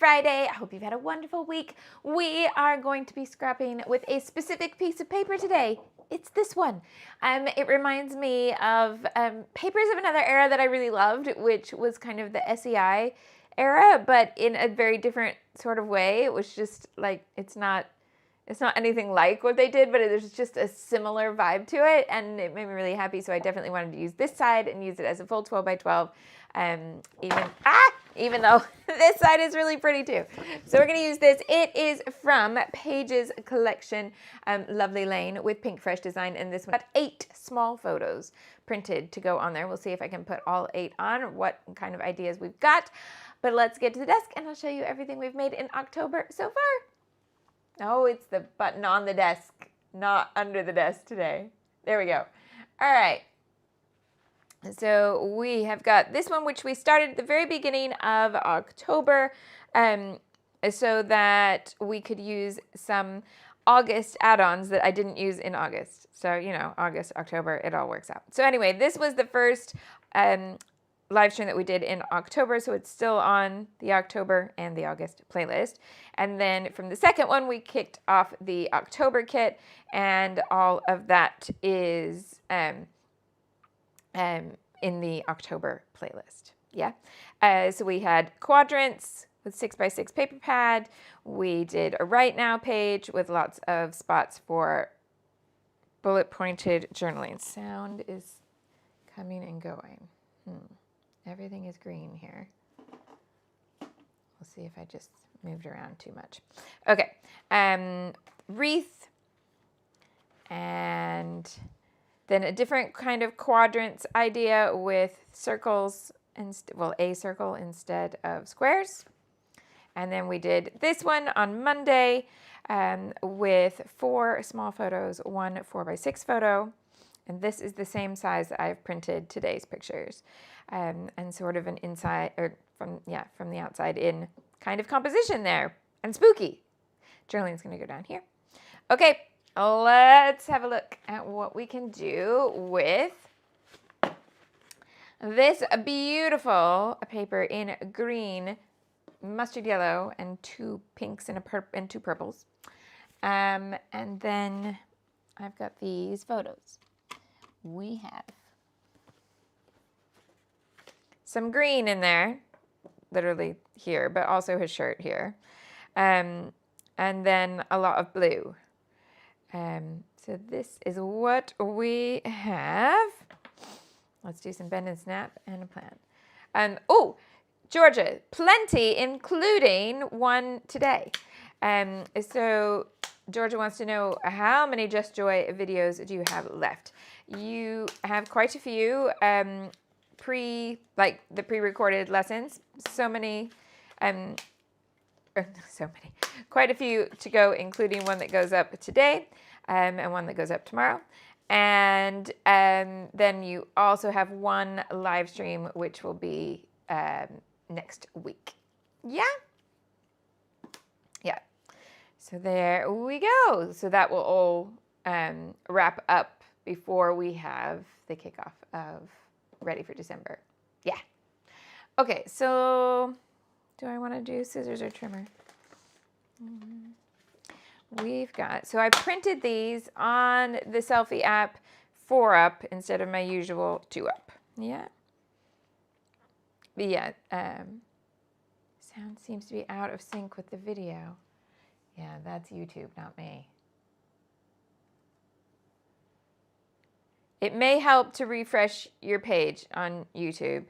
Friday. I hope you've had a wonderful week. We are going to be scrapping with a specific piece of paper today. It's this one. It reminds me of papers of another era that I really loved, which was kind of the SEI era, but in a very different sort of way. It was just like, it's not anything like what they did, but there's just a similar vibe to it, and it made me really happy. So I definitely wanted to use this side and use it as a full 12 by 12, even though this side is really pretty too. So we're going to use this. It is from Paige's collection, Lovely Lane, with Pink Fresh design, and this one got 8 small photos printed to go on there. We'll see if I can put all 8 on, what kind of ideas we've got. But let's get to the desk, and I'll show you everything we've made in October so far. Oh, it's the button on the desk, not under the desk today. There we go. All right. So we have got this one, which we started at the very beginning of October, so that we could use some August add-ons that I didn't use in August. So, you know, August, October, it all works out. So anyway, this was the first live stream that we did in October, so it's still on the October and the August playlist. And then from the second one, we kicked off the October kit, and all of that is in the October playlist. Yeah. So we had quadrants with 6x6 paper pad. We did a Right Now page with lots of spots for bullet pointed journaling. Sound is coming and going. Everything is green here. We'll see if I just moved around too much. Okay. Wreath, and then a different kind of quadrants idea with circles, a circle instead of squares. And then we did this one on Monday with 4 small photos, 1 4x6 photo. And this is the same size that I've printed today's pictures, and sort of an inside, or from the outside in kind of composition there, and spooky. Journaling's going to go down here. Okay, let's have a look at what we can do with this beautiful paper in green, mustard yellow, and 2 pinks and 2 purples. And then I've got these photos. We have some green in there, literally here, but also his shirt here. And then a lot of blue. So this is what we have. Let's do some bend and snap and a plan. Oh, Georgia, plenty, including one today. So Georgia wants to know, how many Just Joy videos do you have left? You have quite a few pre-recorded lessons. So many, quite a few to go, including one that goes up today and one that goes up tomorrow. And then you also have one live stream, which will be next week. Yeah? Yeah. So there we go. So that will all wrap up before we have the kickoff of Ready for December. Yeah. Okay, so do I want to do scissors or trimmer? We've got, so I printed these on the Selfie app 4-up instead of my usual 2-up. Yeah. But yeah, sound seems to be out of sync with the video. Yeah, that's YouTube, not me. It may help to refresh your page on YouTube.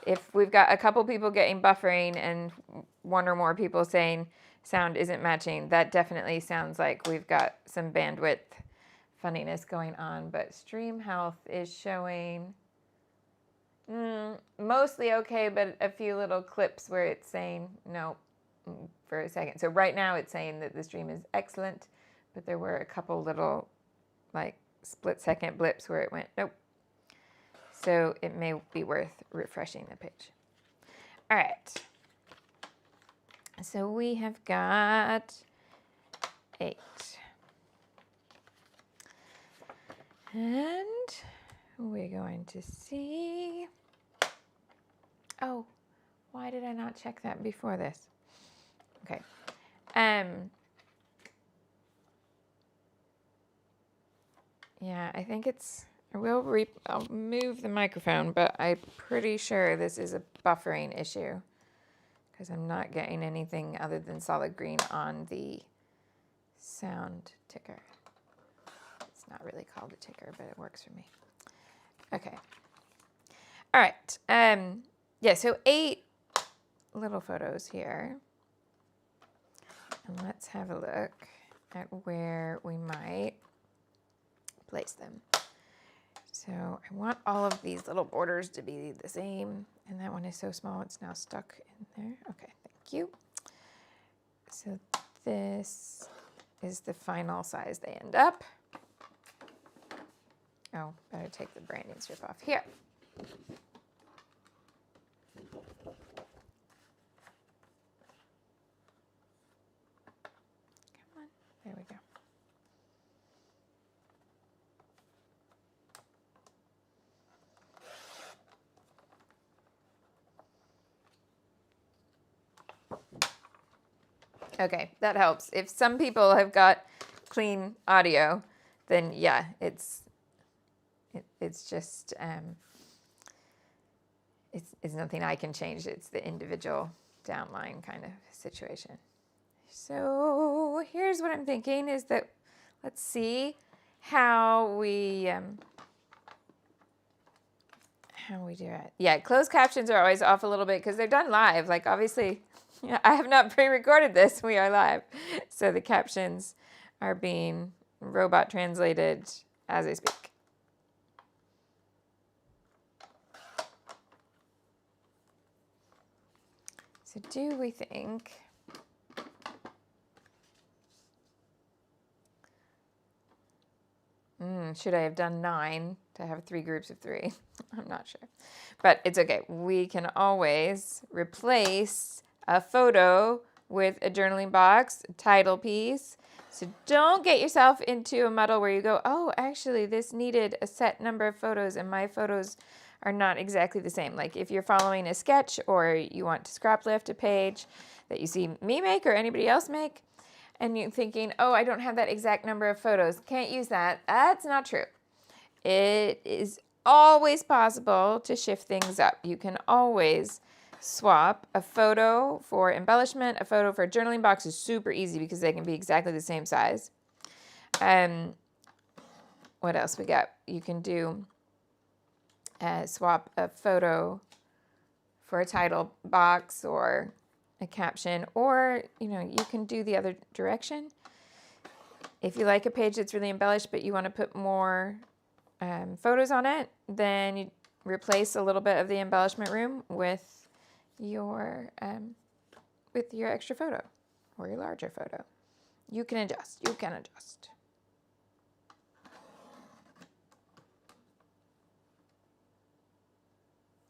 If we've got a couple people getting buffering and 1 or more people saying sound isn't matching, that definitely sounds like we've got some bandwidth funniness going on. But stream health is showing mostly okay, but a few little clips where it's saying no for a second. So right now it's saying that the stream is excellent, but there were a couple little like split-second blips where it went nope. So it may be worth refreshing the page. All right. So we have got 8. And we're going to see. Oh, why did I not check that before this? Okay. Yeah, I think it's, I'll move the microphone, but I'm pretty sure this is a buffering issue because I'm not getting anything other than solid green on the sound ticker. It's not really called a ticker, but it works for me. Okay. All right. Yeah, so 8 little photos here. And let's have a look at where we might place them. So I want all of these little borders to be the same. And that one is so small, it's now stuck in there. Okay, thank you. So this is the final size they end up. Oh, better take the branding strip off here. Come on, there we go. Okay, that helps. If some people have got clean audio, then yeah, it's just it's nothing I can change. It's the individual downline kind of situation. So here's what I'm thinking is that let's see how we do it. Yeah, closed captions are always off a little bit because they're done live. Like obviously, yeah, I have not pre-recorded this. We are live. So the captions are being robot translated as I speak. So do we think should I have done 9 to have 3 groups of 3? I'm not sure. But it's okay. We can always replace a photo with a journaling box, a title piece. So don't get yourself into a muddle where you go, oh, actually, this needed a set number of photos and my photos are not exactly the same. Like if you're following a sketch or you want to scrap lift a page that you see me make or anybody else make, and you're thinking, oh, I don't have that exact number of photos, can't use that. That's not true. It is always possible to shift things up. You can always swap a photo for embellishment, a photo for a journaling box is super easy because they can be exactly the same size. What else we got? You can do swap a photo for a title box or a caption, or you can do the other direction. If you like a page that's really embellished but you want to put more photos on it, then you replace a little bit of the embellishment room with your extra photo or your larger photo. You can adjust. You can adjust.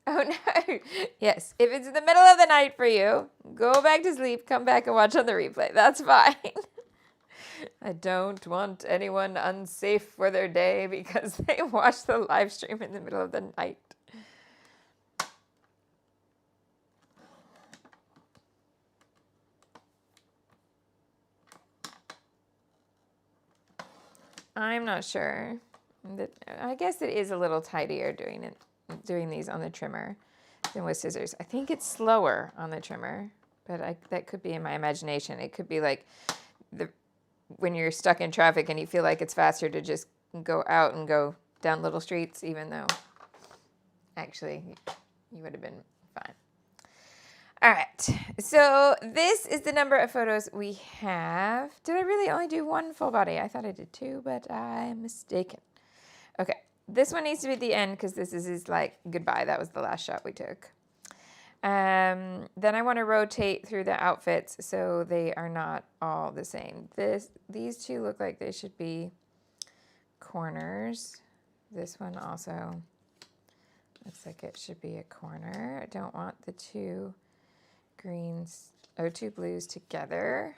Oh no. Yes, if it's in the middle of the night for you, go back to sleep, come back and watch on the replay. That's fine. I don't want anyone unsafe for their day because they watch the live stream in the middle of the night. I'm not sure. I guess it is a little tidier doing these on the trimmer than with scissors. I think it's slower on the trimmer, but that could be in my imagination. It could be like when you're stuck in traffic and you feel like it's faster to just go out and go down little streets, even though actually you would have been fine. All right, so this is the number of photos we have. Did I really only do 1 full body? I thought I did 2, but I'm mistaken. Okay, this one needs to be at the end because this is his like goodbye. That was the last shot we took. Then I want to rotate through the outfits so they are not all the same. These 2 look like they should be corners. This one also looks like it should be a corner. I don't want the 2 greens or 2 blues together,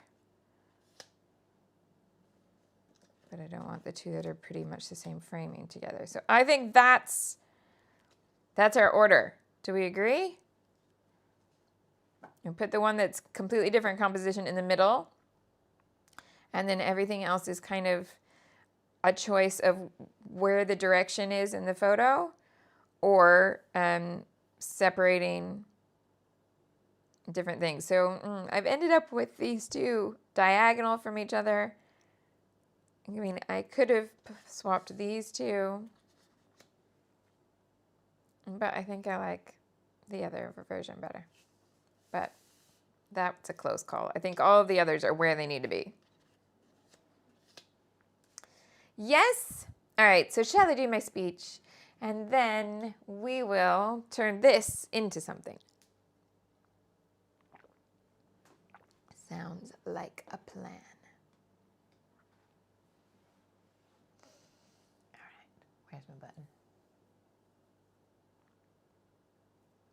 but I don't want the 2 that are pretty much the same framing together. So I think that's our order. Do we agree? And put the one that's completely different composition in the middle. And then everything else is kind of a choice of where the direction is in the photo, or separating different things. So I've ended up with these two diagonal from each other. I mean, I could have swapped these two, but I think I like the other version better. But that's a close call. I think all of the others are where they need to be. Yes? All right, so shall I do my speech? And then we will turn this into something. Sounds like a plan. All right, where's my button?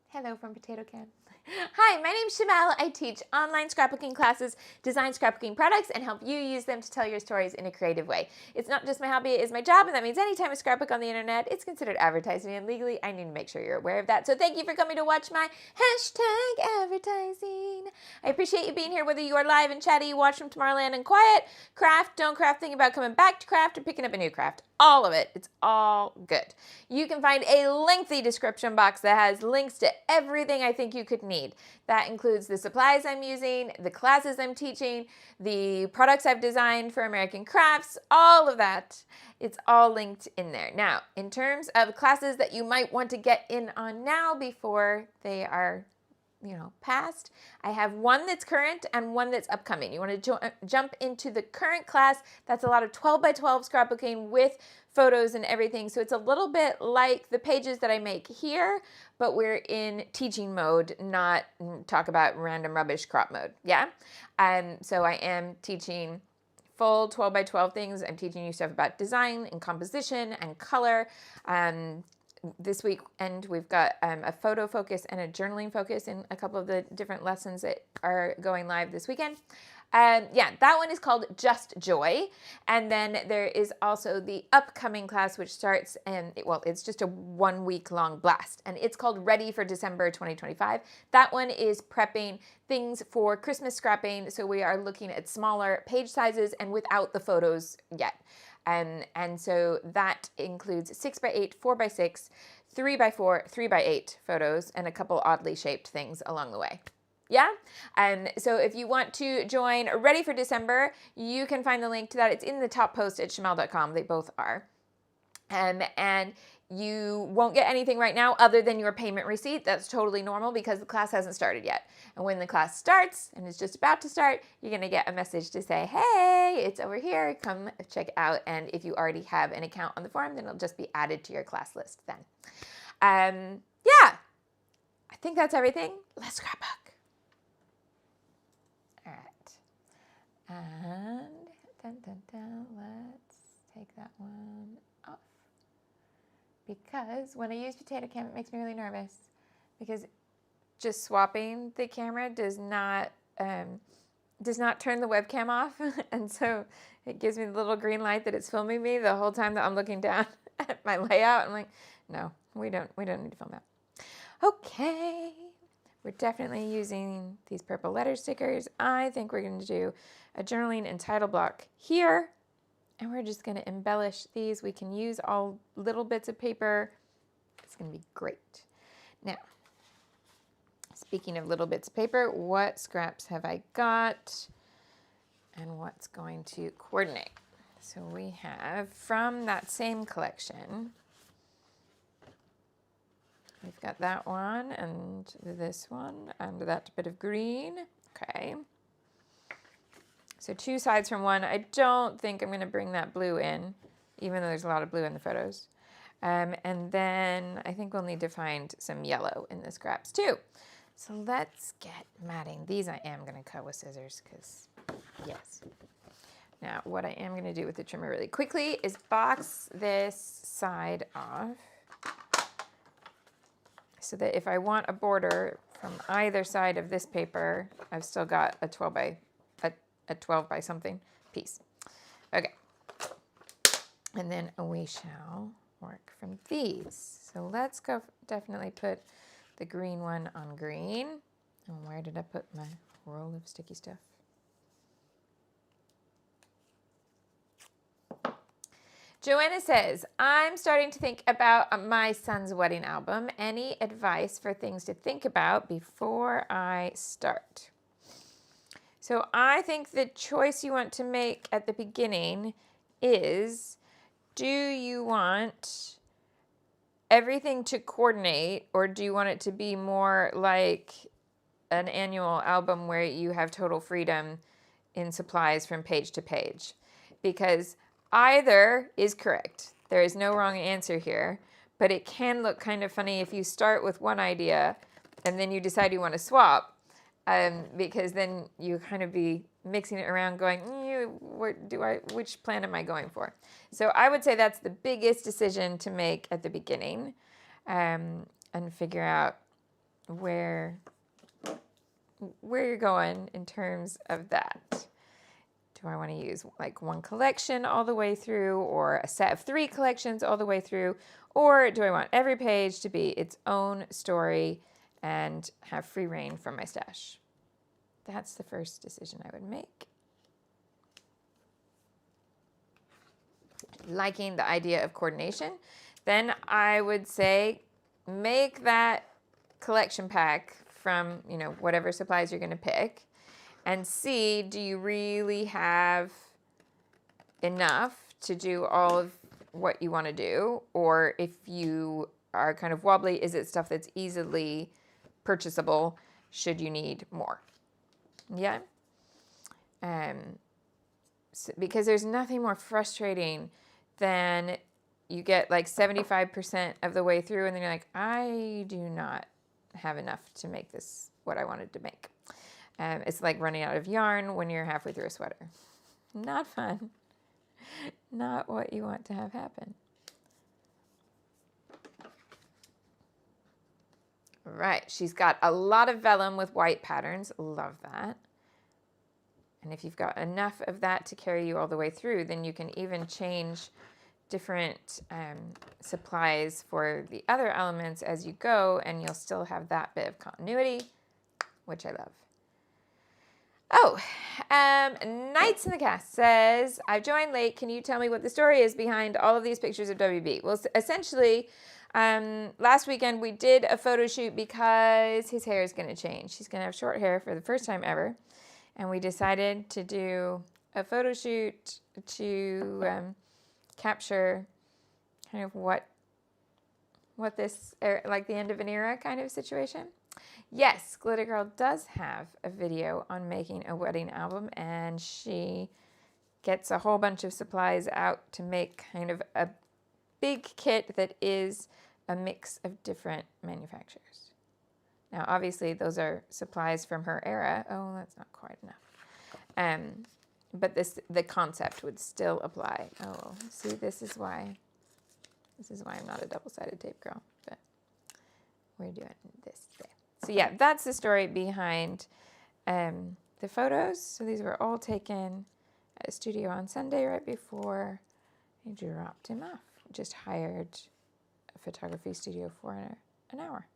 Hello from Potato Can. Hi, my name's Shimelle. I teach online scrapbooking classes, design scrapbooking products, and help you use them to tell your stories in a creative way. It's not just my hobby, it is my job, and that means anytime I scrapbook on the internet, it's considered advertising, and legally I need to make sure you're aware of that. So thank you for coming to watch my #advertising. I appreciate you being here, whether you are live and chatty, watch from Tomorrowland and quiet, craft, don't craft, thinking about coming back to craft, or picking up a new craft. All of it. It's all good. You can find a lengthy description box that has links to everything I think you could need. That includes the supplies I'm using, the classes I'm teaching, the products I've designed for American Crafts, all of that. It's all linked in there. Now, in terms of classes that you might want to get in on now before they are past, I have one that's current and one that's upcoming. You want to jump into the current class. That's a lot of 12 by 12 scrapbooking with photos and everything. So it's a little bit like the pages that I make here, but we're in teaching mode, not talk about random rubbish crop mode. Yeah. So I am teaching full 12 by 12 things. I'm teaching you stuff about design and composition and color. This weekend, we've got a photo focus and a journaling focus in a couple of the different lessons that are going live this weekend. Yeah, that one is called Just Joy. And then there is also the upcoming class, which starts, it's just a 1 week long blast. And it's called Ready for December 2025. That one is prepping things for Christmas scrapping. So we are looking at smaller page sizes and without the photos yet. And so that includes 6x8, 4x6, 3x4, 3x8 photos, and a couple oddly shaped things along the way. Yeah? So if you want to join Ready for December, you can find the link to that. It's in the top post at shimelle.com. They both are. And you won't get anything right now other than your payment receipt. That's totally normal because the class hasn't started yet. And when the class starts and it's just about to start, you're going to get a message to say, hey, it's over here. Come check it out. And if you already have an account on the forum, then it'll just be added to your class list then. Yeah, I think that's everything. Let's scrapbook. All right. And let's take that one off. Because when I use Potato Cam, it makes me really nervous. Because just swapping the camera does not turn the webcam off. And so it gives me the little green light that it's filming me the whole time that I'm looking down at my layout. I'm like, no, we don't need to film that. Okay. We're definitely using these purple letter stickers. I think we're going to do a journaling and title block here. And we're just going to embellish these. We can use all little bits of paper. It's going to be great. Now, speaking of little bits of paper, what scraps have I got? And what's going to coordinate? So we have from that same collection, we've got that one and this one and that bit of green. Okay. So 2 sides from one. I don't think I'm going to bring that blue in, even though there's a lot of blue in the photos. And then I think we'll need to find some yellow in the scraps too. So let's get matting. These I am going to cut with scissors because, yes. Now, what I am going to do with the trimmer really quickly is box this side off so that if I want a border from either side of this paper, I've still got a 12 by something piece. Okay. And then we shall work from these. So let's go definitely put the green one on green. Oh, where did I put my roll of sticky stuff? Joanna says, I'm starting to think about my son's wedding album. Any advice for things to think about before I start? So I think the choice you want to make at the beginning is, do you want everything to coordinate, or do you want it to be more like an annual album where you have total freedom in supplies from page to page? Because either is correct. There is no wrong answer here, but it can look kind of funny if you start with one idea and then you decide you want to swap, because then you kind of be mixing it around going, which plan am I going for? So I would say that's the biggest decision to make at the beginning, and figure out where you're going in terms of that. Do I want to use like one collection all the way through, or a set of 3 collections all the way through? Or do I want every page to be its own story and have free reign from my stash? That's the first decision I would make. Liking the idea of coordination, then I would say make that collection pack from, whatever supplies you're going to pick, and see, do you really have enough to do all of what you want to do? Or if you are kind of wobbly, is it stuff that's easily purchasable? Should you need more? Yeah. Because there's nothing more frustrating than you get like 75% of the way through and then you're like, I do not have enough to make this what I wanted to make. It's like running out of yarn when you're halfway through a sweater. Not fun. Not what you want to have happen. Right, she's got a lot of vellum with white patterns. Love that. And if you've got enough of that to carry you all the way through, then you can even change different supplies for the other elements as you go, and you'll still have that bit of continuity, which I love. Oh, Nights in the Cast says, I've joined late. Can you tell me what the story is behind all of these pictures of WB? Well, essentially, last weekend we did a photo shoot because his hair is going to change. He's going to have short hair for the first time ever. And we decided to do a photo shoot to capture kind of what this, like the end of an era kind of situation. Yes, Glitter Girl does have a video on making a wedding album, and she gets a whole bunch of supplies out to make kind of a big kit that is a mix of different manufacturers. Now, obviously, those are supplies from her era. Oh, that's not quite enough. But the concept would still apply. Oh, see, this is why I'm not a double-sided tape girl, but we're doing this today. So yeah, that's the story behind the photos. So these were all taken at a studio on Sunday right before I dropped him off. Just hired a photography studio for an hour.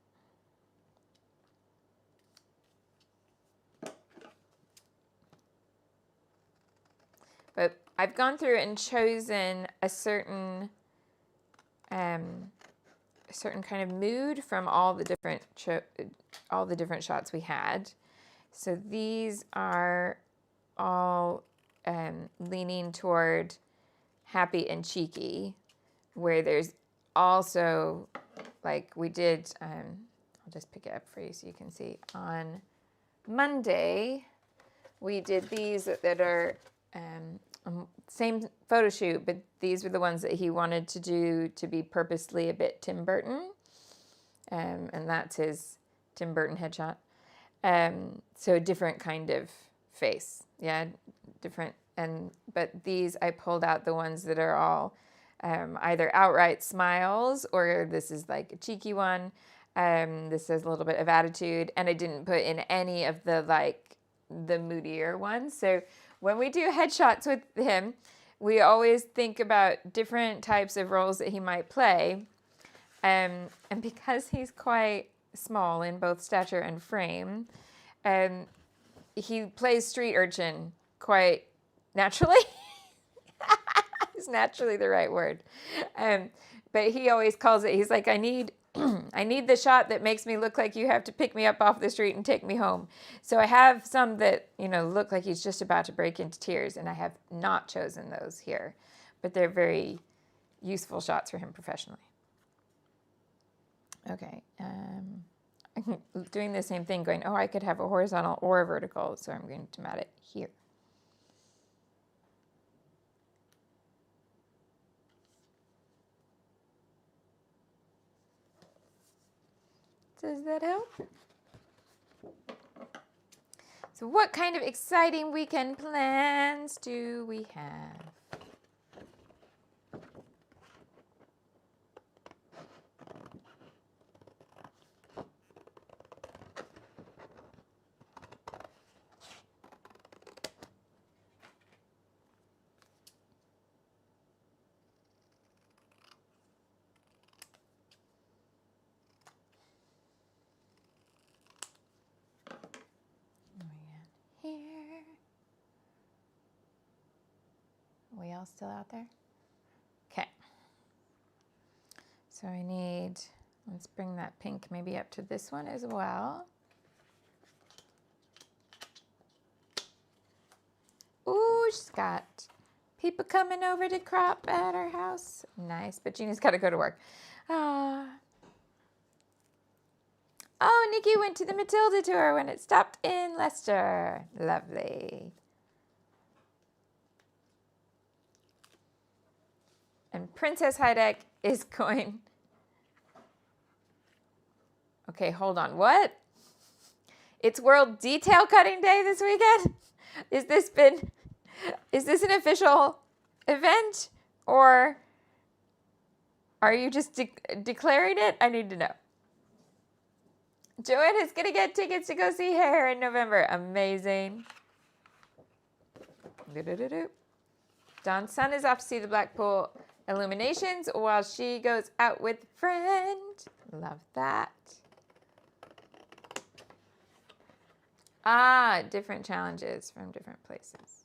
But I've gone through and chosen a certain kind of mood from all the different shots we had. So these are all leaning toward happy and cheeky, where there's also, like we did, I'll just pick it up for you so you can see. On Monday, we did these that are same photo shoot, but these were the ones that he wanted to do to be purposely a bit Tim Burton. And that's his Tim Burton headshot. So a different kind of face. Yeah, different. But these, I pulled out the ones that are all either outright smiles, or this is like a cheeky one. This has a little bit of attitude, and I didn't put in any of the moodier ones. So when we do headshots with him, we always think about different types of roles that he might play. And because he's quite small in both stature and frame, and he plays street urchin quite naturally. Is naturally the right word. But he always calls it, he's like, I need the shot that makes me look like you have to pick me up off the street and take me home. So I have some that, look like he's just about to break into tears, and I have not chosen those here. But they're very useful shots for him professionally. Okay. Doing the same thing, going, I could have a horizontal or a vertical, so I'm going to mat it here. Does that help? So what kind of exciting weekend plans do we have? Here. Are we all still out there? Okay. So I need, let's bring that pink maybe up to this one as well. Ooh, she's got people coming over to crop at her house. Nice, but Gina's got to go to work. Oh, Nikki went to the Matilda tour when it stopped in Leicester. Lovely. And Princess Heideck is going... Okay, hold on. What? It's World Detail Cutting Day this weekend? Is this an official event, or are you just declaring it? I need to know. Joanne is going to get tickets to go see her in November. Amazing. Dawn's son is off to see the Blackpool Illuminations while she goes out with a friend. Love that. Different challenges from different places.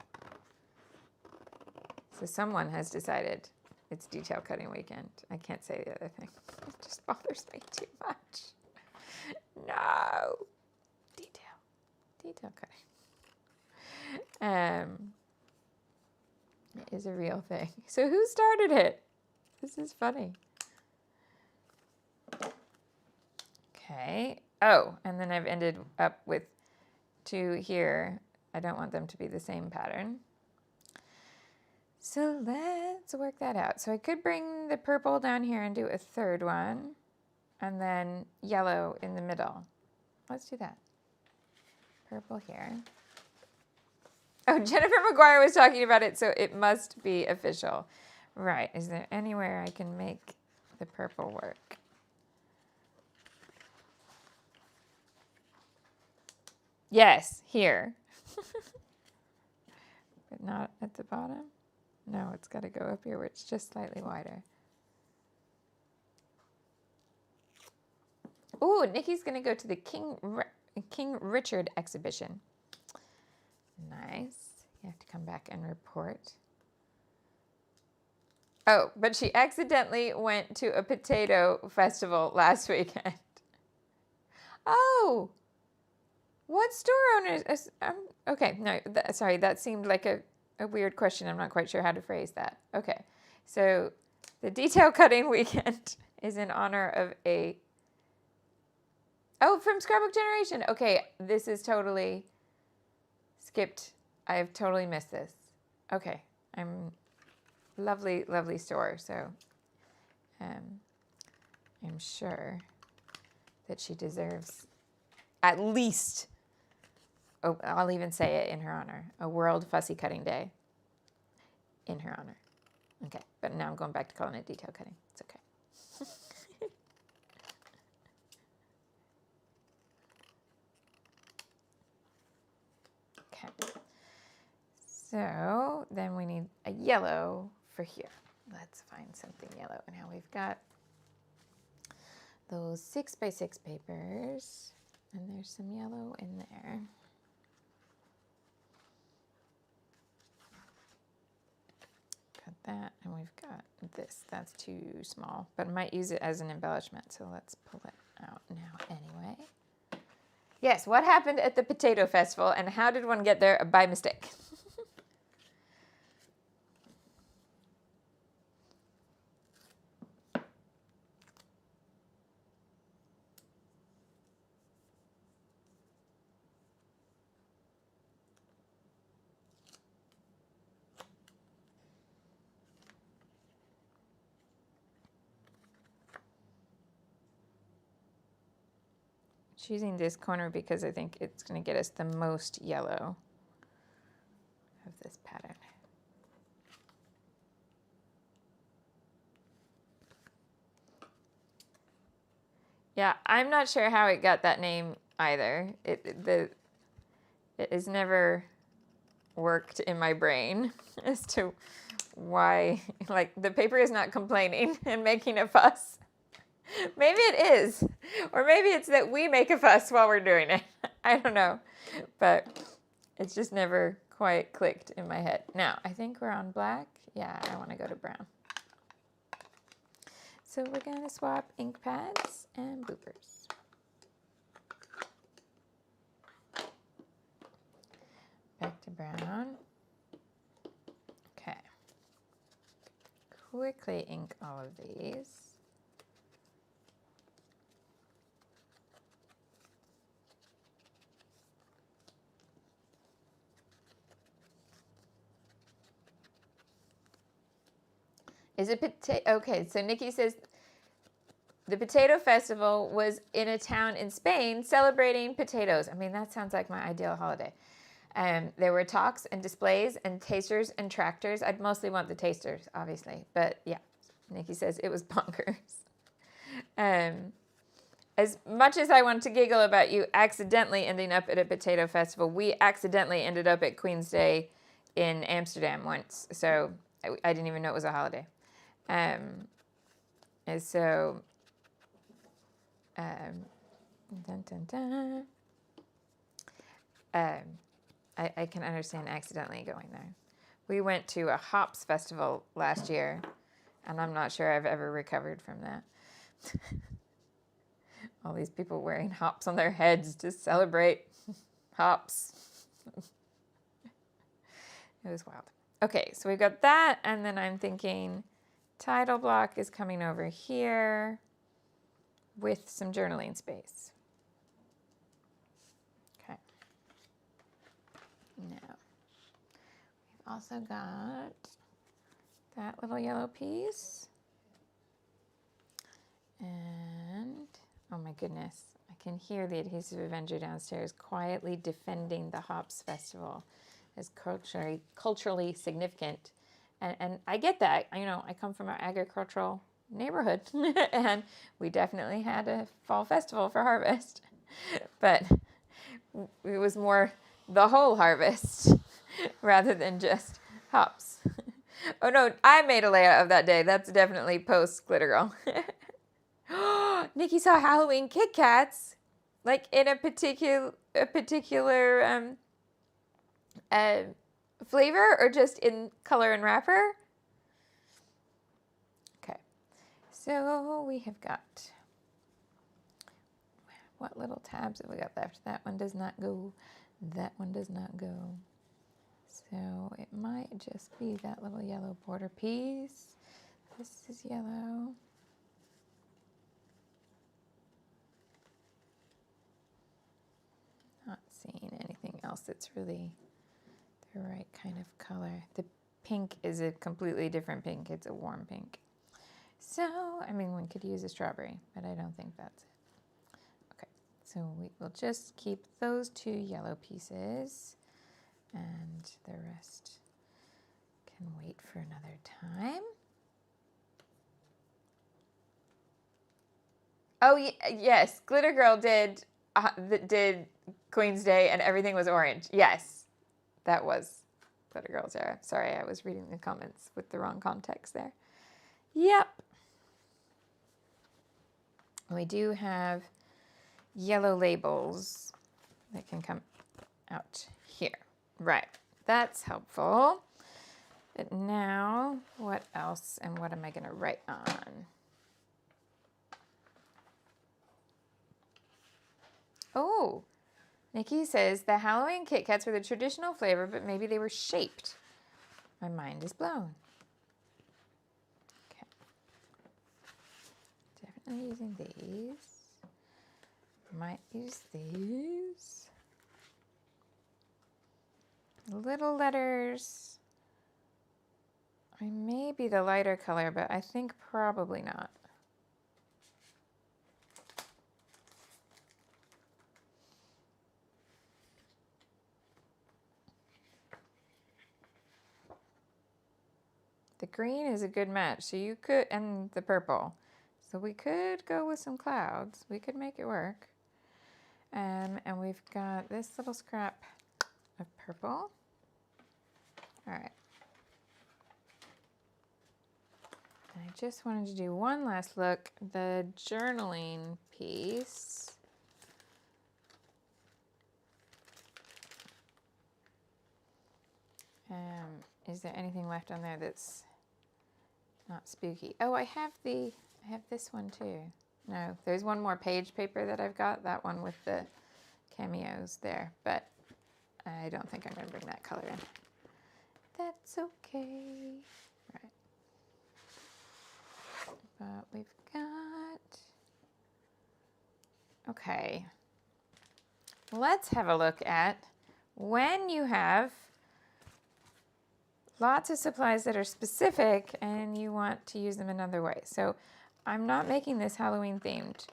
So someone has decided it's detail cutting weekend. I can't say the other thing. It just bothers me too much. No. Detail cutting. It is a real thing. So who started it? This is funny. Okay. Oh, and then I've ended up with 2 here. I don't want them to be the same pattern. So let's work that out. So I could bring the purple down here and do a 3rd one, and then yellow in the middle. Let's do that. Purple here. Oh, Jennifer McGuire was talking about it, so it must be official. Right. Is there anywhere I can make the purple work? Yes, here. But not at the bottom? No, it's got to go up here where it's just slightly wider. Ooh, Nikki's going to go to the King Richard exhibition. Nice. You have to come back and report. Oh, but she accidentally went to a potato festival last weekend. Oh, what store owners? Okay, no, sorry, that seemed like a weird question. I'm not quite sure how to phrase that. Okay, so the detail cutting weekend is in honor of a... Oh, from Scrapbook Generation. Okay, this is totally skipped. I have totally missed this. Okay, lovely, lovely store. So I'm sure that she deserves at least, I'll even say it in her honor, a World Fussy Cutting Day in her honor. Okay, but now I'm going back to calling it detail cutting. It's okay. Okay. So then we need a yellow for here. Let's find something yellow. Now we've got those 6x6 papers. And there's some yellow in there. Got that, and we've got this. That's too small, but I might use it as an embellishment, so let's pull it out now anyway. Yes, what happened at the potato festival, and how did one get there by mistake? Choosing this corner because I think it's going to get us the most yellow of this pattern. Yeah, I'm not sure how it got that name either. It has never worked in my brain as to why, like, the paper is not complaining and making a fuss. Maybe it is. Or maybe it's that we make a fuss while we're doing it. I don't know. But it's just never quite clicked in my head. Now, I think we're on black. Yeah, I want to go to brown. So we're going to swap ink pads and bloopers. Back to brown. Okay. Quickly ink all of these. Is it potato? Okay, so Nikki says the potato festival was in a town in Spain celebrating potatoes. I mean, that sounds like my ideal holiday. There were talks and displays and tasters and tractors. I'd mostly want the tasters, obviously. But yeah, Nikki says it was bonkers. As much as I want to giggle about you accidentally ending up at a potato festival, we accidentally ended up at Queen's Day in Amsterdam once. So I didn't even know it was a holiday. And so, dun, dun, dun. I can understand accidentally going there. We went to a hops festival last year, and I'm not sure I've ever recovered from that. All these people wearing hops on their heads to celebrate hops. It was wild. Okay, so we've got that, and then I'm thinking title block is coming over here with some journaling space. Okay. Now, we've also got that little yellow piece. And, oh my goodness, I can hear the Adhesive Avenger downstairs quietly defending the Hops Festival as culturally significant. And I get that. You know, I come from an agricultural neighborhood, and we definitely had a fall festival for harvest. But it was more the whole harvest rather than just hops. Oh no, I made a layout of that day. That's definitely post Glitter Girl. Nikki saw Halloween Kit Kats, like in a particular flavor or just in color and wrapper? Okay, so we have got, what little tabs have we got left? That one does not go. That one does not go. So it might just be that little yellow border piece. This is yellow. Not seeing anything else that's really the right kind of color. The pink is a completely different pink. It's a warm pink. So, I mean, one could use a strawberry, but I don't think that's it. Okay, so we will just keep those two yellow pieces, and the rest can wait for another time. Oh, yes, Glitter Girl did Queen's Day, and everything was orange. Yes. That was Glitter Girl's era. Sorry, I was reading the comments with the wrong context there. Yep. We do have yellow labels that can come out here. Right, that's helpful. But now, what else and what am I gonna write on? Oh, Nikki says the Halloween Kit Kats were the traditional flavor, but maybe they were shaped. My mind is blown. Okay. Definitely using these. Might use these. Little letters. I may be the lighter color, but I think probably not. The green is a good match, so you could, and the purple. So we could go with some clouds. We could make it work. And we've got this little scrap of purple. All right. I just wanted to do one last look. The journaling piece. Is there anything left on there that's not spooky? Oh, I have this one too. No, there's one more page paper that I've got, that one with the cameos there, but I don't think I'm gonna bring that color in. That's okay. Right. But we've got, okay. Let's have a look at when you have lots of supplies that are specific and you want to use them another way. So I'm not making this Halloween themed,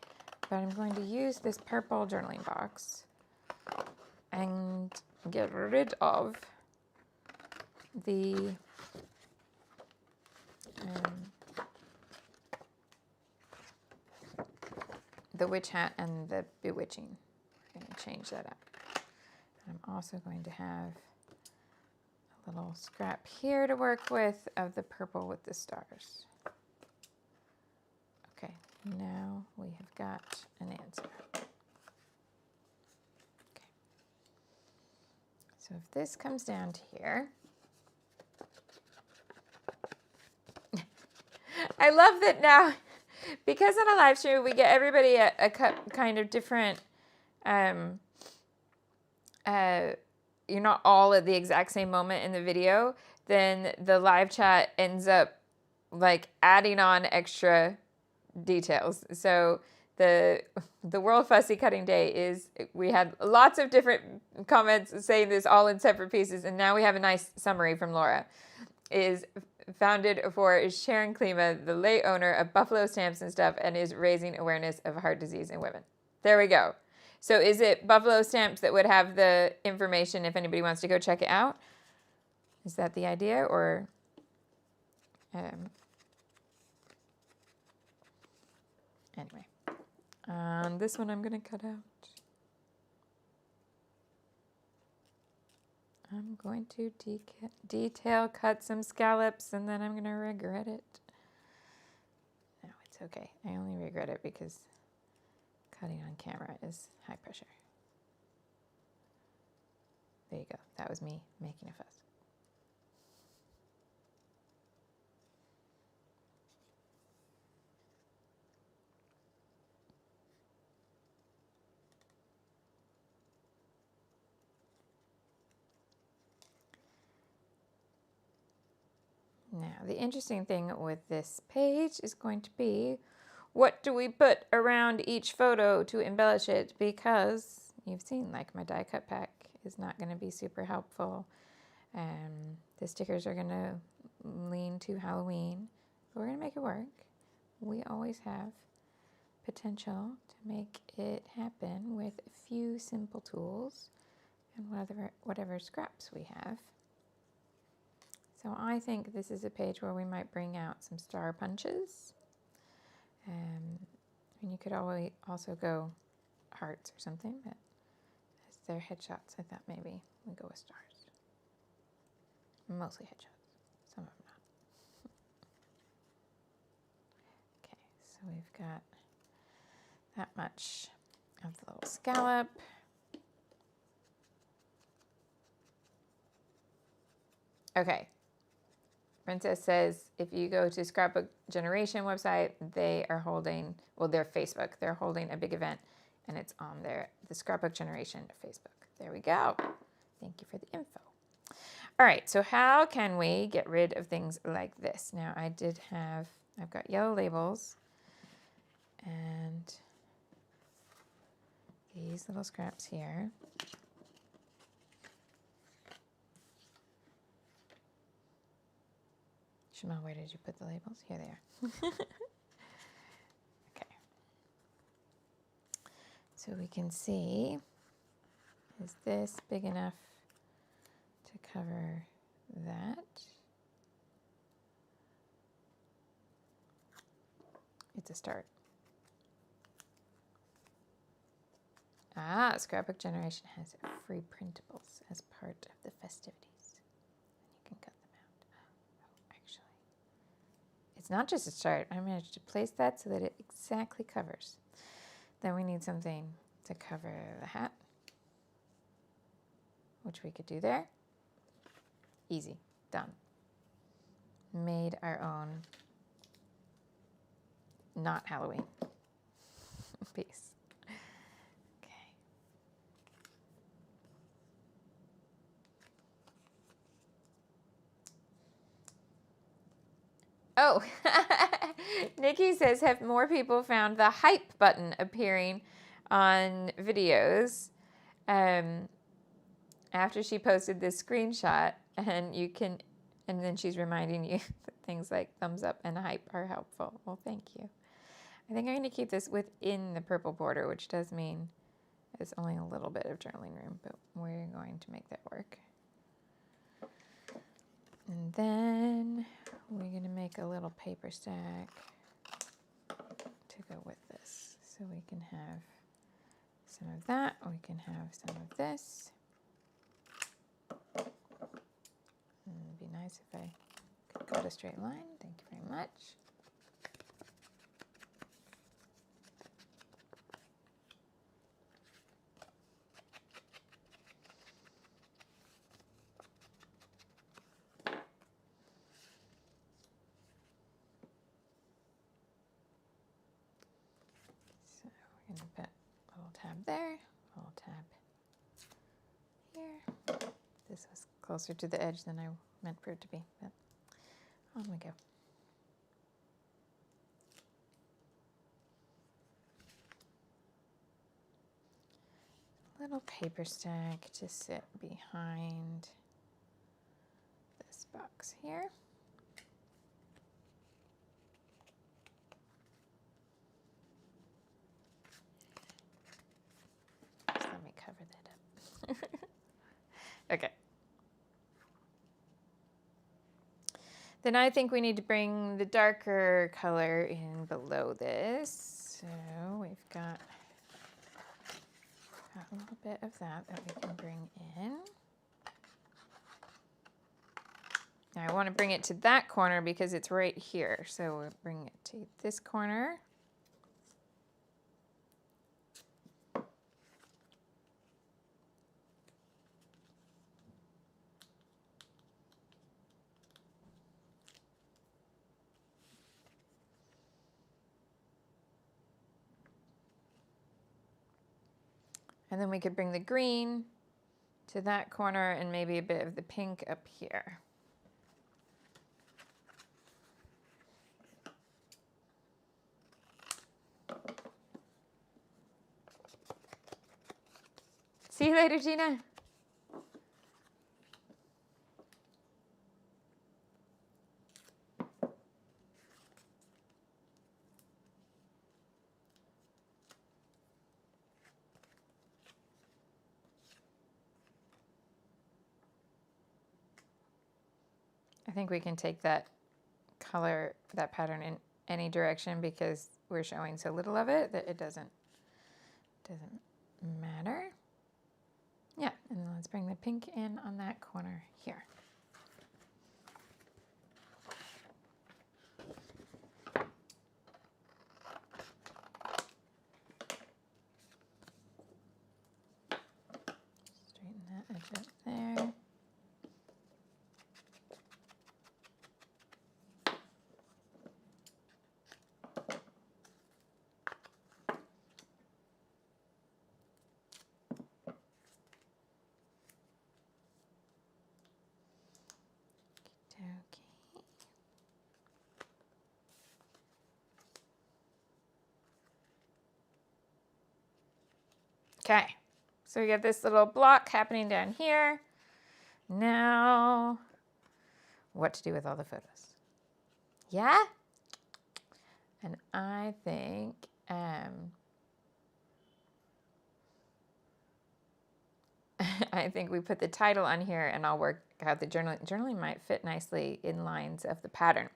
but I'm going to use this purple journaling box and get rid of the witch hat and the bewitching. We're going to change that up. I'm also going to have a little scrap here to work with of the purple with the stars. Okay, now we have got an answer. Okay. So if this comes down to here, I love that now, because on a live stream we get everybody a kind of different, you're not all at the exact same moment in the video, then the live chat ends up like adding on extra details. So the World Fussy Cutting Day is, we had lots of different comments saying this all in separate pieces, and now we have a nice summary from Laura. Is founded for Sharon Klima, the late owner of Buffalo Stamps and Stuff, and is raising awareness of heart disease in women. There we go. So is it Buffalo Stamps that would have the information if anybody wants to go check it out? Is that the idea, or anyway, this one I'm going to cut out. I'm going to detail cut some scallops, and then I'm going to regret it. No, it's okay. I only regret it because cutting on camera is high pressure. There you go. That was me making a fuss. Now, the interesting thing with this page is going to be, what do we put around each photo to embellish it? Because you've seen, like, my die cut pack is not going to be super helpful. The stickers are going to lean to Halloween. But we're going to make it work. We always have potential to make it happen with a few simple tools and whatever scraps we have. So I think this is a page where we might bring out some star punches. And you could always also go hearts or something, but as they're headshots, I thought maybe we go with stars. Mostly headshots, some of them not. Okay, so we've got that much of the little scallop. Okay. Princess says if you go to Scrapbook Generation website, they are holding, well, their Facebook, they're holding a big event, and it's on the Scrapbook Generation Facebook. There we go. Thank you for the info. All right, so how can we get rid of things like this? Now, I've got yellow labels, and these little scraps here. Shimelle, where did you put the labels? Here they are. Okay. So we can see, is this big enough to cover that? It's a start. Scrapbook Generation has free printables as part of the festivities. And you can cut them out. Oh, actually, it's not just a start. I managed to place that so that it exactly covers. Then we need something to cover the hat, which we could do there. Easy, done. Made our own not Halloween piece. Okay. Oh, Nikki says, have more people found the hype button appearing on videos after she posted this screenshot, and then she's reminding you that things like thumbs up and hype are helpful. Well, thank you. I think I'm going to keep this within the purple border, which does mean it's only a little bit of journaling room, but we're going to make that work. And then we're going to make a little paper stack to go with this. So we can have some of that, we can have some of this. And it'd be nice if I could cut a straight line. Thank you very much. So we're going to put a little tab there, a little tab here. This was closer to the edge than I meant for it to be, but on we go. Little paper stack to sit behind this box here. Just let me cover that up. Okay. Then I think we need to bring the darker color in below this. So we've got a little bit of that we can bring in. Now I want to bring it to that corner because it's right here. So we'll bring it to this corner. And then we could bring the green to that corner and maybe a bit of the pink up here. See you later, Gina. I think we can take that color, that pattern in any direction because we're showing so little of it that it doesn't matter. Yeah, and then let's bring the pink in on that corner here. it there. Okay, so we got this little block happening down here. Now, what to do with all the photos? Yeah? And I think, I think we put the title on here and I'll work out the journaling. Journaling might fit nicely in lines of the pattern.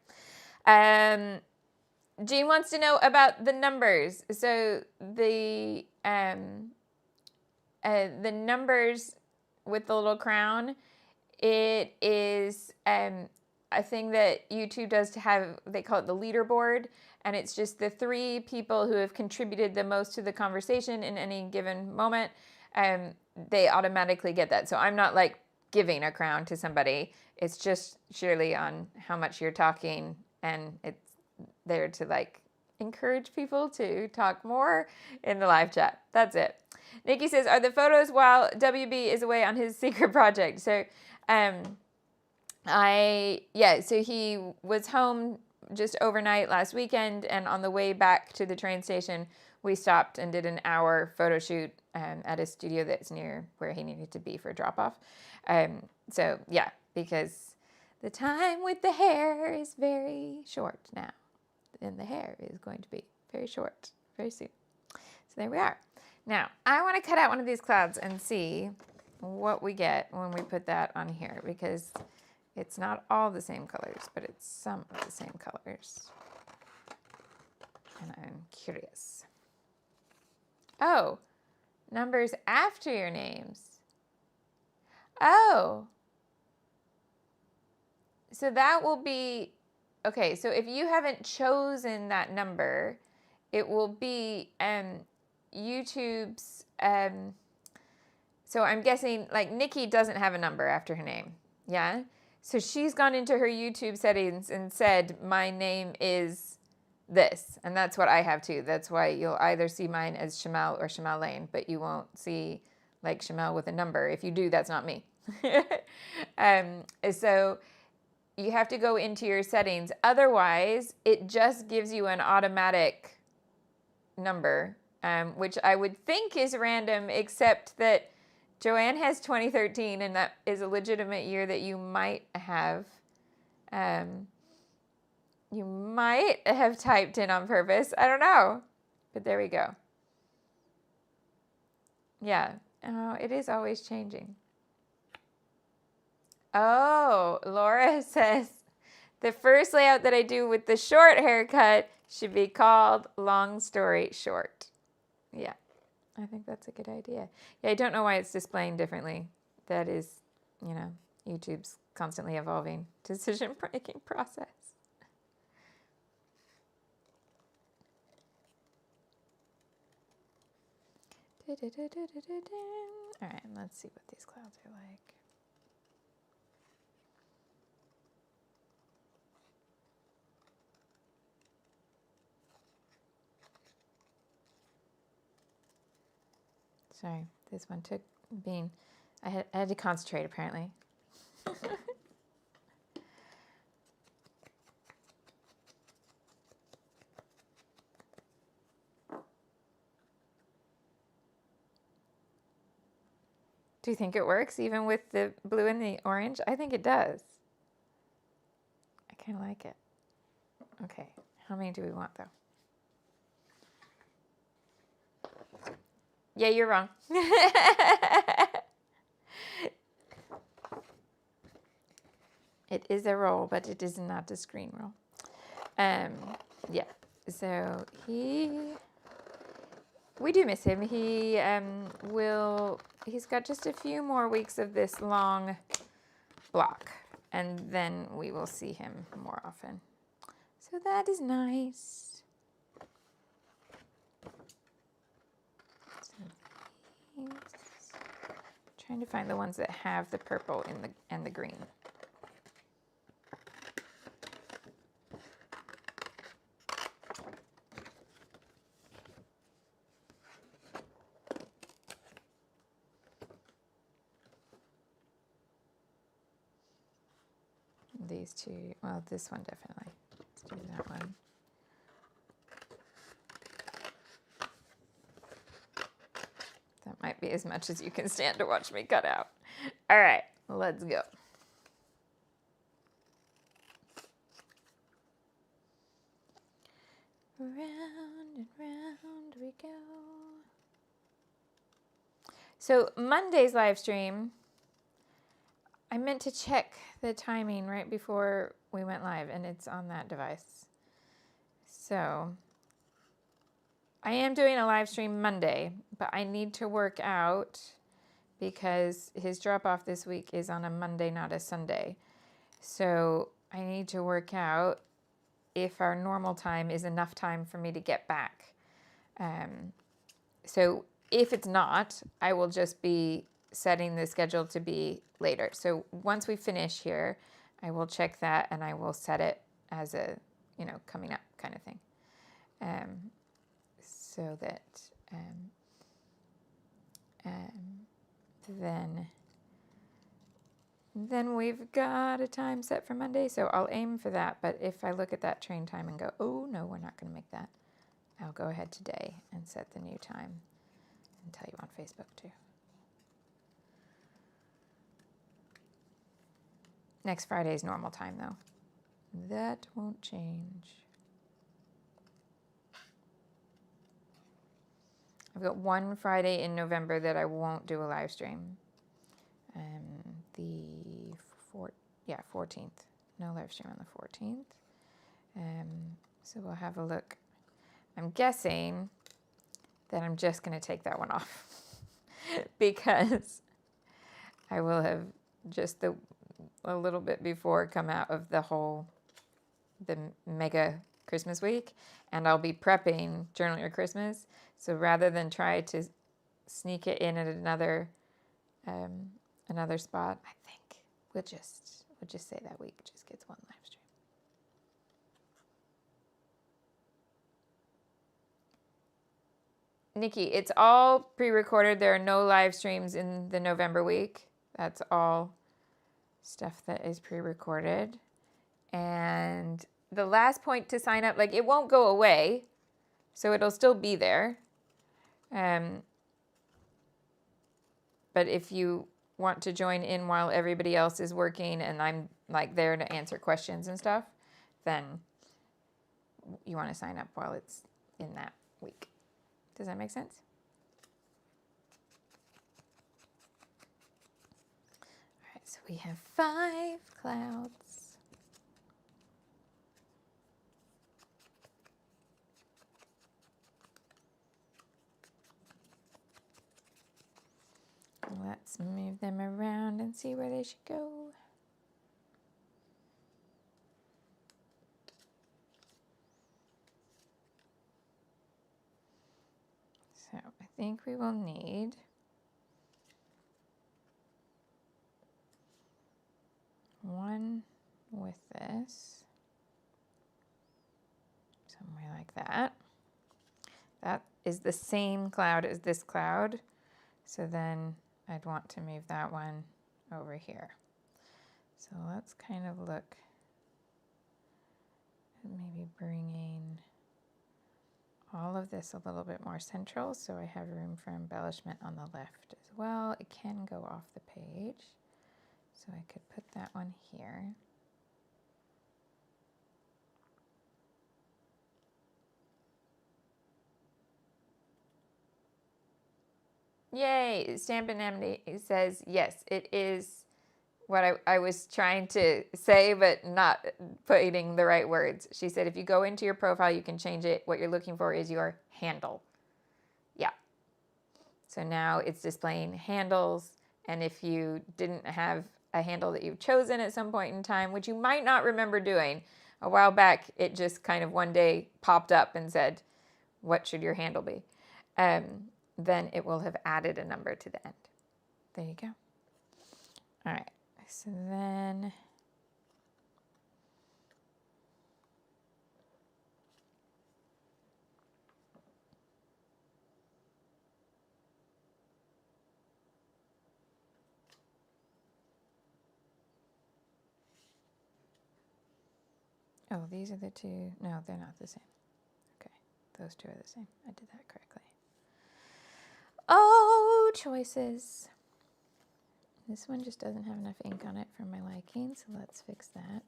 Jean wants to know about the numbers. So the numbers with the little crown, it is a thing that YouTube does to have, they call it the leaderboard, and it's just the 3 people who have contributed the most to the conversation in any given moment. They automatically get that. So I'm not like giving a crown to somebody. It's just surely on how much you're talking, and it's there to like encourage people to talk more in the live chat. That's it. Nikki says, are the photos while WB is away on his secret project? So, so he was home just overnight last weekend, and on the way back to the train station, we stopped and did an hour photo shoot at a studio that's near where he needed to be for drop-off. So, yeah, because the time with the hair is very short now, and the hair is going to be very short very soon. So there we are. Now, I want to cut out one of these clouds and see what we get when we put that on here, because it's not all the same colors, but it's some of the same colors. And I'm curious. Oh, numbers after your names. Oh. So that will be, okay, so if you haven't chosen that number, it will be YouTube's, so I'm guessing like Nikki doesn't have a number after her name, yeah? So she's gone into her YouTube settings and said, my name is this, and that's what I have too. That's why you'll either see mine as Shimelle or Shimelle Lane, but you won't see like Shimelle with a number. If you do, that's not me. So you have to go into your settings. Otherwise, it just gives you an automatic number, which I would think is random, except that Joanne has 2013, and that is a legitimate year that you might have typed in on purpose. I don't know, but there we go. Yeah, oh, it is always changing. Oh, Laura says, the first layout that I do with the short haircut should be called Long Story Short. Yeah, I think that's a good idea. Yeah, I don't know why it's displaying differently. That is, you know, YouTube's constantly evolving decision-making process. All right, let's see what these clouds are like. Sorry, this one took being, I had to concentrate apparently. Do you think it works even with the blue and the orange? I think it does. I kind of like it. Okay, how many do we want though? Yeah, you're wrong. It is a roll, but it is not a screen roll. Yeah, so we do miss him. He's got just a few more weeks of this long block, and then we will see him more often. So that is nice. So Trying to find the ones that have the purple and the green. These two, well, this one definitely. Let's do that one. That might be as much as you can stand to watch me cut out. All right, let's go. Round and round we go. So Monday's live stream, I meant to check the timing right before we went live, and it's on that device. So I am doing a live stream Monday, but I need to work out because his drop-off this week is on a Monday, not a Sunday. So I need to work out if our normal time is enough time for me to get back. So if it's not, I will just be setting the schedule to be later. So once we finish here, I will check that and I will set it as a, coming up kind of thing. So that then we've got a time set for Monday. So I'll aim for that. But if I look at that train time and go, oh no, we're not going to make that, I'll go ahead today and set the new time and tell you on Facebook too. Next Friday is normal time though. That won't change. I've got one Friday in November that I won't do a live stream. The 14th. No live stream on the 14th. So we'll have a look. I'm guessing that I'm just going to take that one off because I will have just a little bit before come out of the mega Christmas week, and I'll be prepping Journal Your Christmas. So rather than try to sneak it in at another spot, I think we'll just say that week just gets one live stream. Nikki, it's all pre-recorded. There are no live streams in the November week. That's all stuff that is pre-recorded. And the last point to sign up, it won't go away, so it'll still be there. But if you want to join in while everybody else is working and I'm there to answer questions and stuff, then you want to sign up while it's in that week. Does that make sense? All right, so we have 5 clouds. Let's move them around and see where they should go. So I think we will need one with this, somewhere like that. That is the same cloud as this cloud. So then I'd want to move that one over here. So let's kind of look at maybe bringing all of this a little bit more central so I have room for embellishment on the left as well. It can go off the page. So I could put that one here. Yay, Stampin' Amity says, yes, it is what I was trying to say, but not putting the right words. She said, if you go into your profile, you can change it. What you're looking for is your handle. Yeah. So now it's displaying handles. And if you didn't have a handle that you've chosen at some point in time, which you might not remember doing, a while back, it just kind of one day popped up and said, what should your handle be? Then it will have added a number to the end. there you go. All right, so then oh, these are the two. No, they're not the same. Okay, those two are the same. I did that correctly. Oh, choices. This one just doesn't have enough ink on it for my liking, so let's fix that.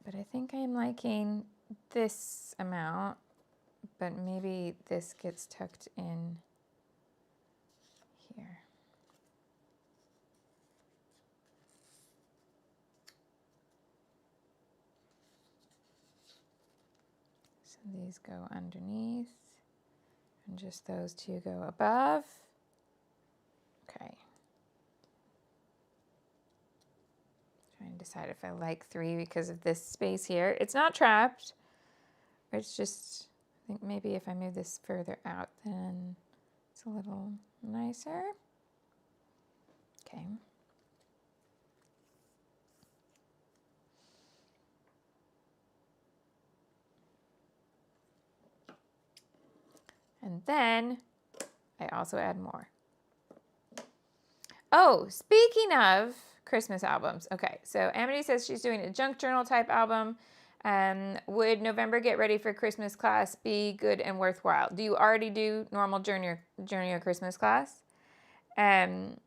But I think I'm liking this amount, but maybe this gets tucked in here. So these go underneath, and just those two go above. Okay. Trying to decide if I like 3 because of this space here. It's not trapped. It's just, I think maybe if I move this further out, then it's a little nicer. Okay. And then I also add more. Oh, speaking of Christmas albums. Okay, so Amity says she's doing a junk journal type album. Would November get ready for Christmas class be good and worthwhile? Do you already do normal junior Christmas class? And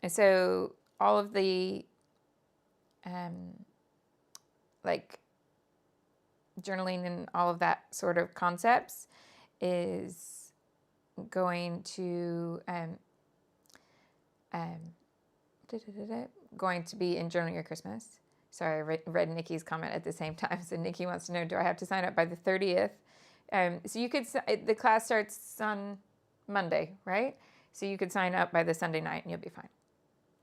so all of the like journaling and all of that sort of concepts is going to going to be in Journal Your Christmas. Sorry, I read Nikki's comment at the same time. So Nikki wants to know, do I have to sign up by the 30th? So you could, the class starts on Monday, right? So you could sign up by the Sunday night and you'll be fine.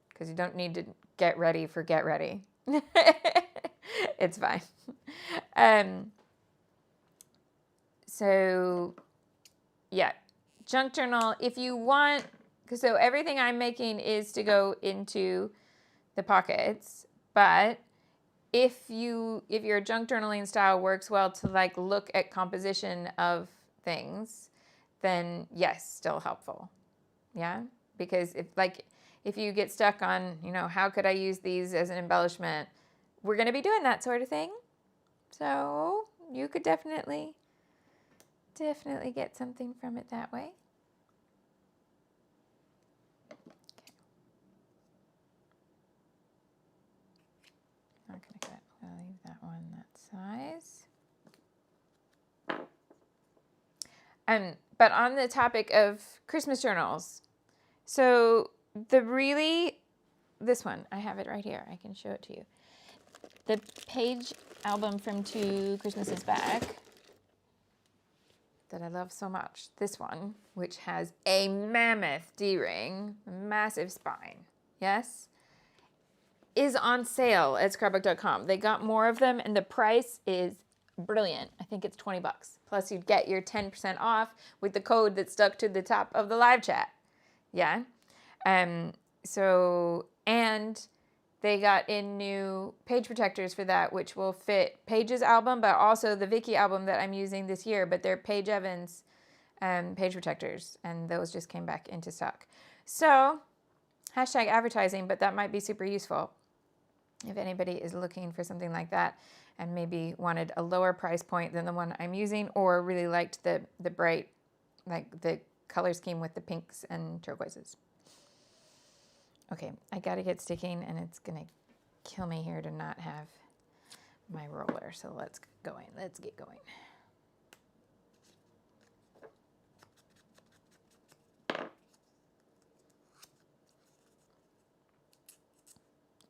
Because you don't need to get ready for get ready. It's fine. So yeah, junk journal, if you want, so everything I'm making is to go into the pockets, but if your junk journaling style works well to like look at composition of things, then yes, still helpful. Yeah, because if you get stuck on, how could I use these as an embellishment, we're going to be doing that sort of thing. So you could definitely get something from it that way. Not going to cut. I'll leave that one that size. But on the topic of Christmas journals, so this one, I have it right here. I can show it to you. The page album from 2 Christmases back that I love so much, this one, which has a mammoth D-ring, massive spine, yes, is on sale at scrapbook.com. They got more of them, and the price is brilliant. I think it's $20. Plus, you'd get your 10% off with the code that's stuck to the top of the live chat. Yeah. And they got in new page protectors for that, which will fit Paige's album, but also the Vicky album that I'm using this year. But they're Paige Evans page protectors, and those just came back into stock. So, hashtag advertising, but that might be super useful if anybody is looking for something like that and maybe wanted a lower price point than the one I'm using, or really liked the bright, like the color scheme with the pinks and turquoises. Okay, I gotta get sticking, and it's gonna kill me here to not have my roller. So let's get going.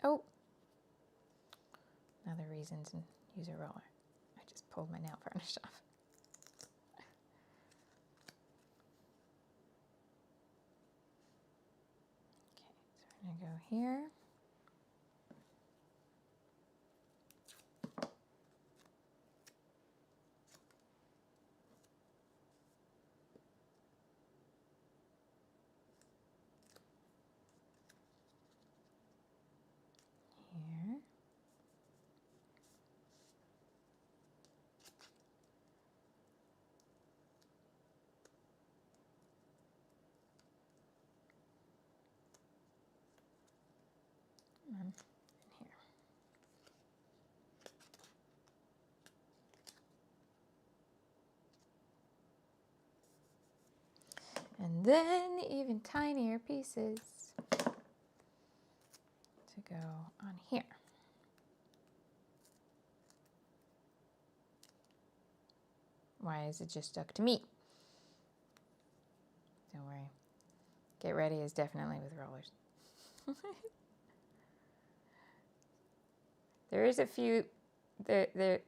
Oh, another reason to use a roller. I just pulled my nail varnish off. Okay, so we're gonna go here. And then even tinier pieces to go on here. Why is it just stuck to me? Don't worry. Get ready is definitely with rollers. There is a few, there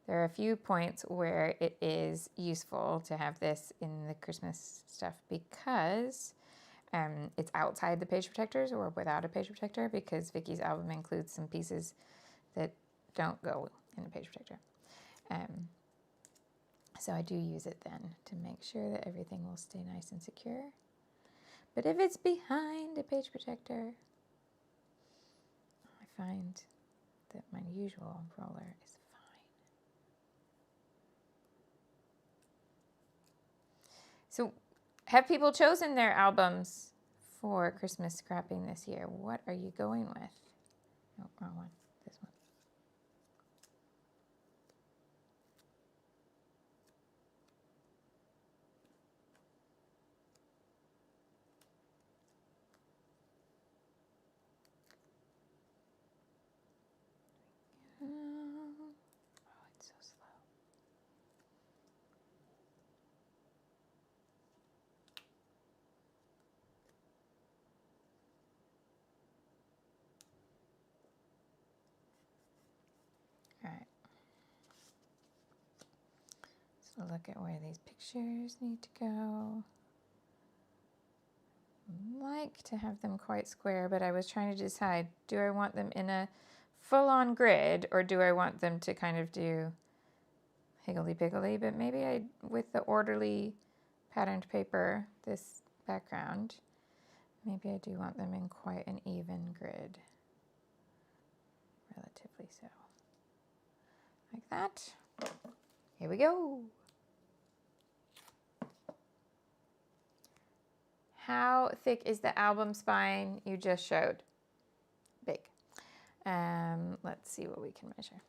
are a few points where it is useful to have this in the Christmas stuff because it's outside the page protectors or without a page protector, because Vicky's album includes some pieces that don't go in a page protector. So I do use it then to make sure that everything will stay nice and secure. But if it's behind a page protector, I find that my usual roller is fine. So have people chosen their albums for Christmas scrapping this year? What are you going with? No, wrong one. This one. Oh, it's so slow. All right. So look at where these pictures need to go. I like to have them quite square, but I was trying to decide, do I want them in a full-on grid or do I want them to kind of do higgledy-piggledy? But maybe with the orderly patterned paper, this background, maybe I do want them in quite an even grid. Relatively so. Like that. Here we go. How thick is the album spine you just showed? Big. Let's see what we can measure.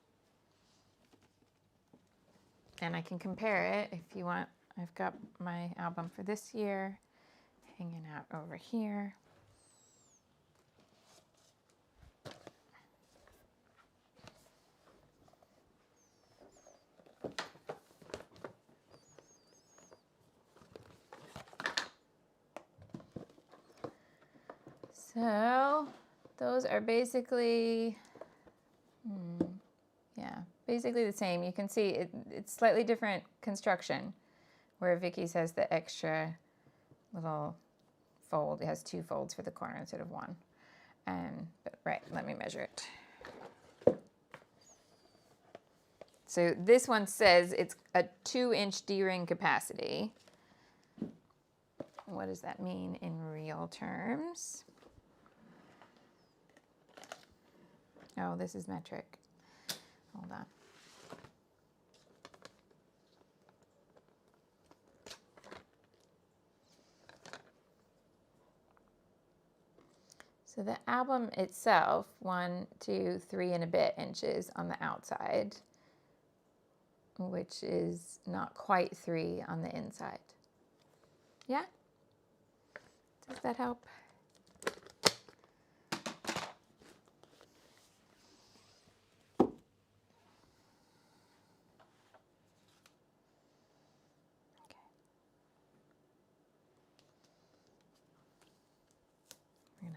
And I can compare it if you want. I've got my album for this year hanging out over here. So those are basically, basically the same. You can see it's slightly different construction, where Vicky's has the extra little fold. It has 2 folds for the corner instead of 1. But right, let me measure it. So this one says it's a 2-inch D-ring capacity. What does that mean in real terms? Oh, this is metric. Hold on. So the album itself, 1, 2, 3 and a bit inches on the outside, which is not quite 3 on the inside. Yeah? Does that help?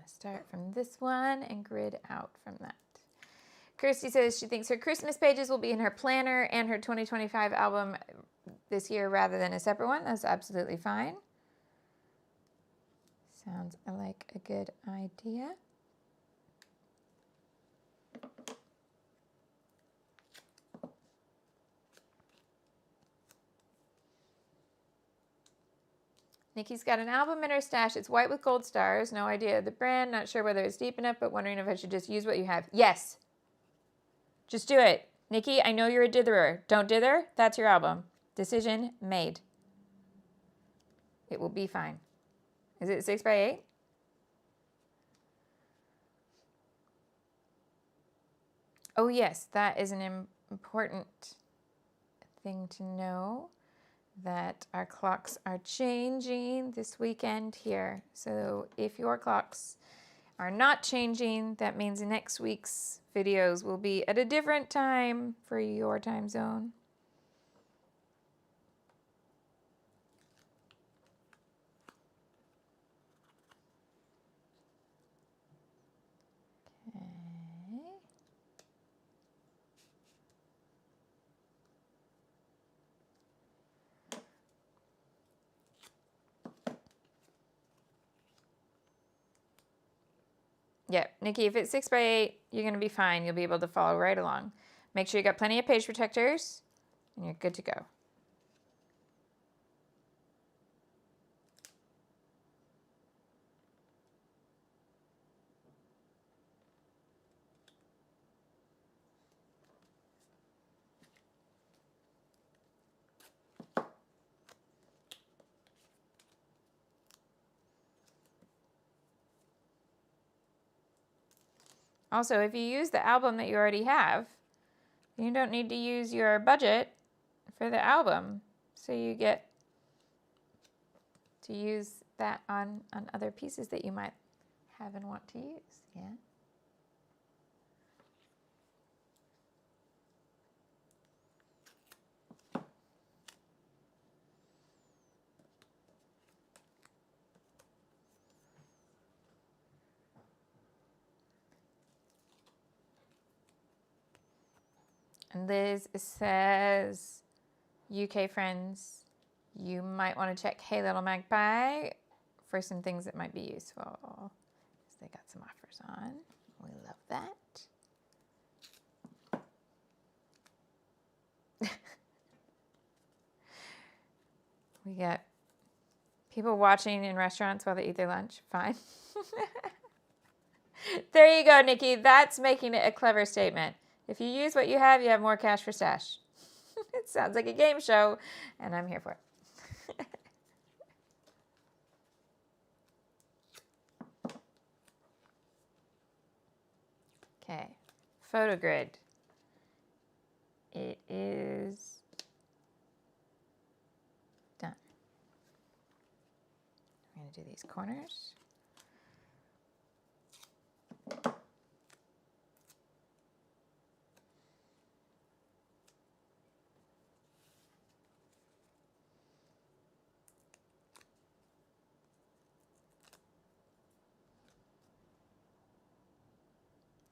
Start from this one and grid out from that. Kirsty says she thinks her Christmas pages will be in her planner and her 2025 album this year rather than a separate one. That's absolutely fine. Sounds like a good idea. Nikki's got an album in her stash. It's white with gold stars. No idea the brand. Not sure whether it's deep enough, but wondering if I should just use what you have. Yes. Just do it. Nikki, I know you're a ditherer. Don't dither. That's your album. Decision made. It will be fine. Is it 6x8? Oh, yes. That is an important thing to know. that our clocks are changing this weekend here. So if your clocks are not changing, that means next week's videos will be at a different time for your time zone. Yeah, Nikki, if it's 6x8, you're going to be fine. You'll be able to follow right along. Make sure you got plenty of page protectors, and you're good to go. Also, if you use the album that you already have, you don't need to use your budget for the album. So you get to use that on other pieces that you might have and want to use. Yeah. And Liz says, UK friends, you might want to check Hey Little Magpie for some things that might be useful. They got some offers on. We love that. We got people watching in restaurants while they eat their lunch. Fine. There you go, Nikki. That's making it a clever statement. If you use what you have more cash for stash. It sounds like a game show, and I'm here for it. Okay, photo grid. It is done. I'm going to do these corners.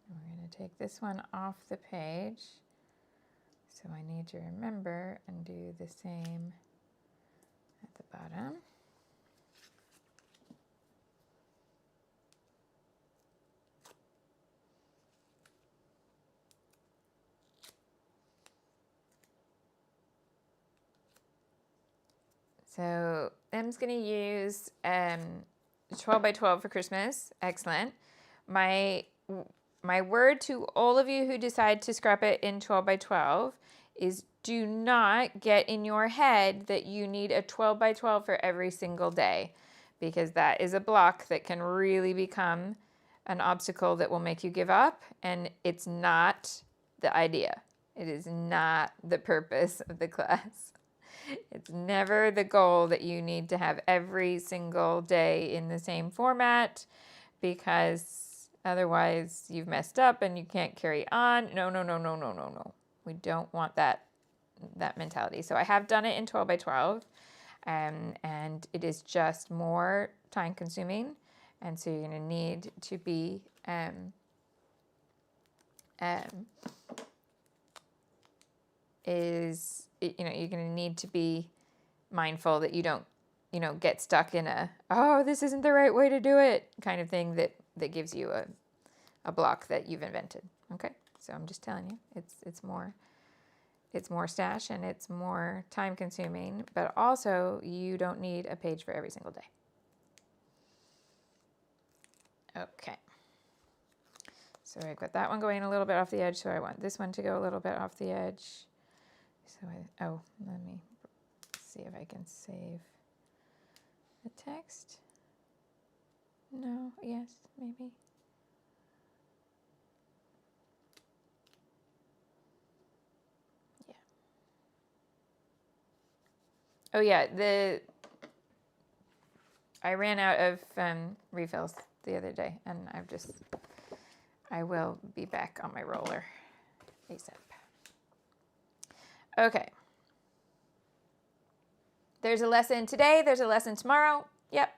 We're going to take this one off the page. So I need to remember and do the same at the bottom. So Em's going to use 12 by 12 for Christmas. Excellent. My word to all of you who decide to scrap it in 12 by 12 is do not get in your head that you need a 12 by 12 for every single day, because that is a block that can really become an obstacle that will make you give up, and it's not the idea. It is not the purpose of the class. It's never the goal that you need to have every single day in the same format, because otherwise you've messed up and you can't carry on. No, no, no, no, no, no, no. We don't want that mentality. So I have done it in 12 by 12, and it is just more time consuming. And so you're going to need to be you're going to need to be mindful that you don't, get stuck in a, oh, this isn't the right way to do it kind of thing that gives you a block that you've invented. Okay, so I'm just telling you, it's more stash and it's more time consuming, but also you don't need a page for every single day. Okay. So I've got that one going a little bit off the edge, so I want this one to go a little bit off the edge. So let me see if I can save the text. No, yes, maybe. Yeah. Oh yeah, I ran out of refills the other day, and I will be back on my roller ASAP. Okay. There's a lesson today. There's a lesson tomorrow. Yep.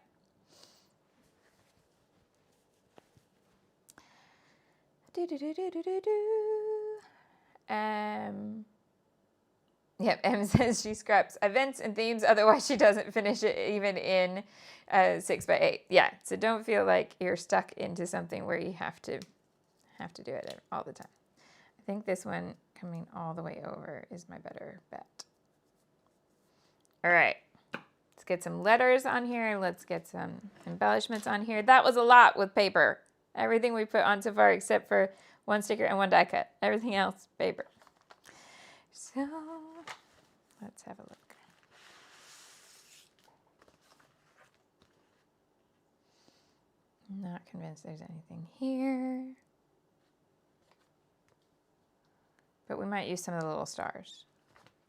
Yep, Em says she scraps events and themes, otherwise she doesn't finish it even in 6x8. Yeah, so don't feel like you're stuck into something where you have to do it all the time. I think this one coming all the way over is my better bet. All right, let's get some letters on here. Let's get some embellishments on here. That was a lot with paper. Everything we put on so far except for one sticker and one die cut. Everything else, paper. So let's have a look. I'm not convinced there's anything here. But we might use some of the little stars.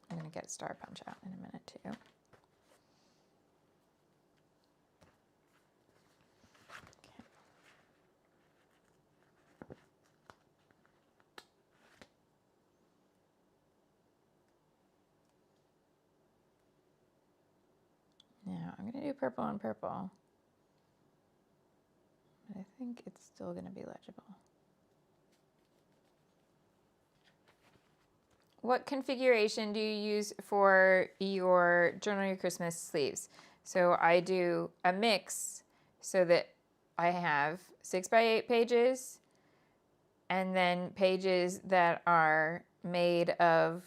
I'm going to get a star punch out in a minute too. Okay. Now I'm going to do purple on purple. But I think it's still going to be legible. What configuration do you use for your Journal Your Christmas sleeves? So I do a mix so that I have 6x8 pages and then pages that are made of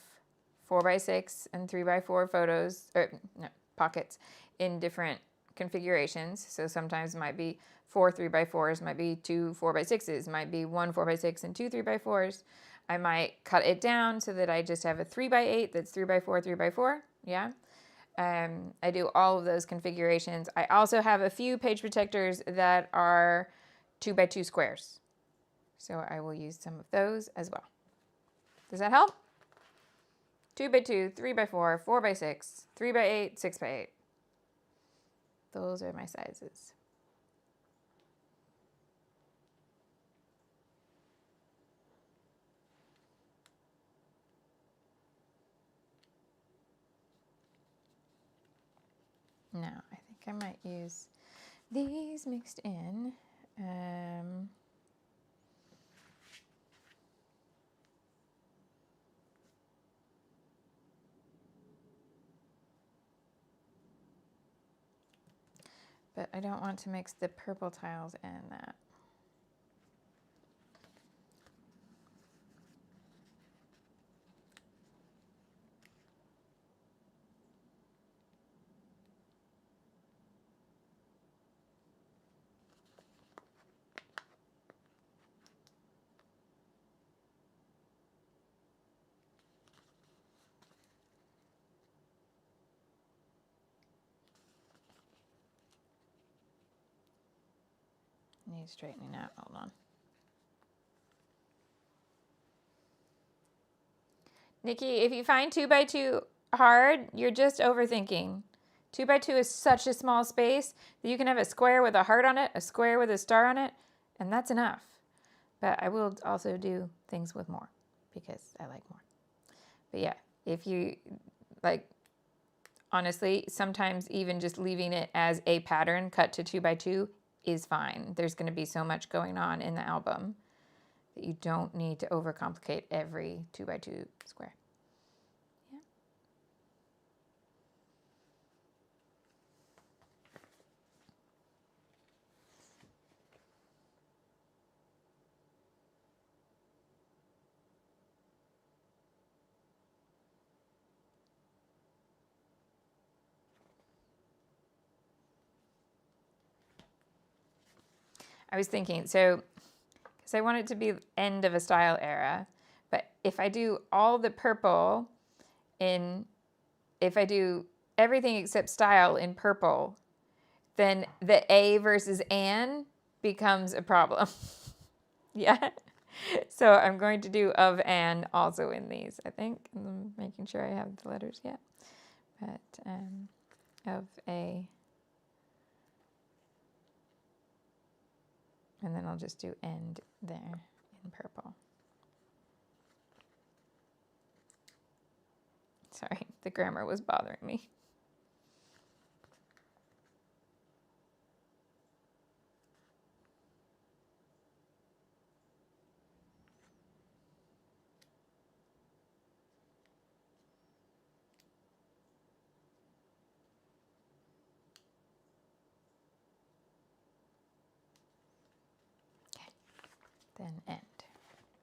4x6 and 3x4 photos, or no, pockets in different configurations. So sometimes it might be 4 3x4s, might be 2 4x6s, might be 1 4x6 and 2 3x4s. I might cut it down so that I just have a 3x8 that's 3x4, 3x4. Yeah. I do all of those configurations. I also have a few page protectors that are 2x2 squares. So I will use some of those as well. Does that help? 2x2, 3x4, 4x6, 3x8, 6x8. Those are my sizes. Now, I think I might use these mixed in. But I don't want to mix the purple tiles in that. Need straightening out. Hold on. Nikki, if you find 2x2 hard, you're just overthinking. 2x2 is such a small space that you can have a square with a heart on it, a square with a star on it, and that's enough. But I will also do things with more because I like more. But yeah, if you like, honestly, sometimes even just leaving it as a pattern cut to 2x2 is fine. There's going to be so much going on in the album that you don't need to overcomplicate every 2x2 square. Yeah. I was thinking, so, because I want it to be end of a style era, but if I do all the purple if I do everything except style in purple, then the A versus Anne becomes a problem. Yeah. So I'm going to do of Anne also in these, I think. I'm making sure I have the letters yet. but of a, and then I'll just do end there in purple. Sorry, the grammar was bothering me. Then end.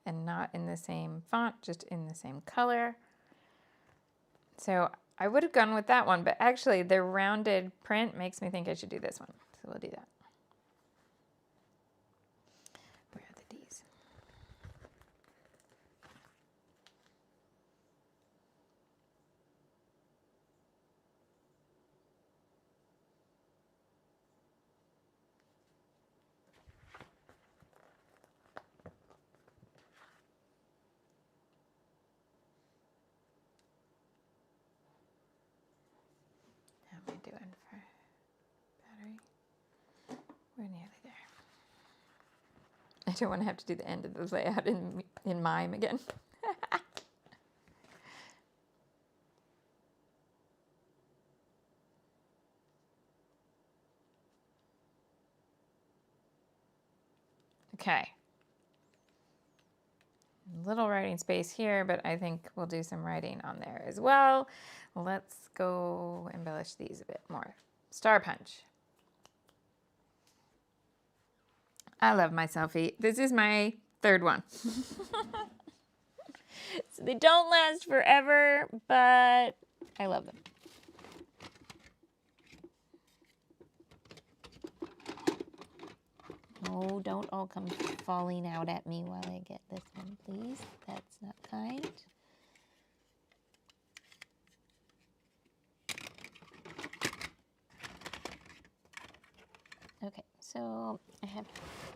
And not in the same font, just in the same color. So I would have gone with that one, but actually the rounded print makes me think I should do this one. So we'll do that. Where are the D's? How am I doing for battery? We're nearly there. I don't want to have to do the end of the layout in Mime again. Okay. Little writing space here, but I think we'll do some writing on there as well. Let's go embellish these a bit more. Star Punch. I love my selfie. This is my third one. So they don't last forever, but I love them. Oh, don't all come falling out at me while I get this one, please. That's not kind. Okay, so I have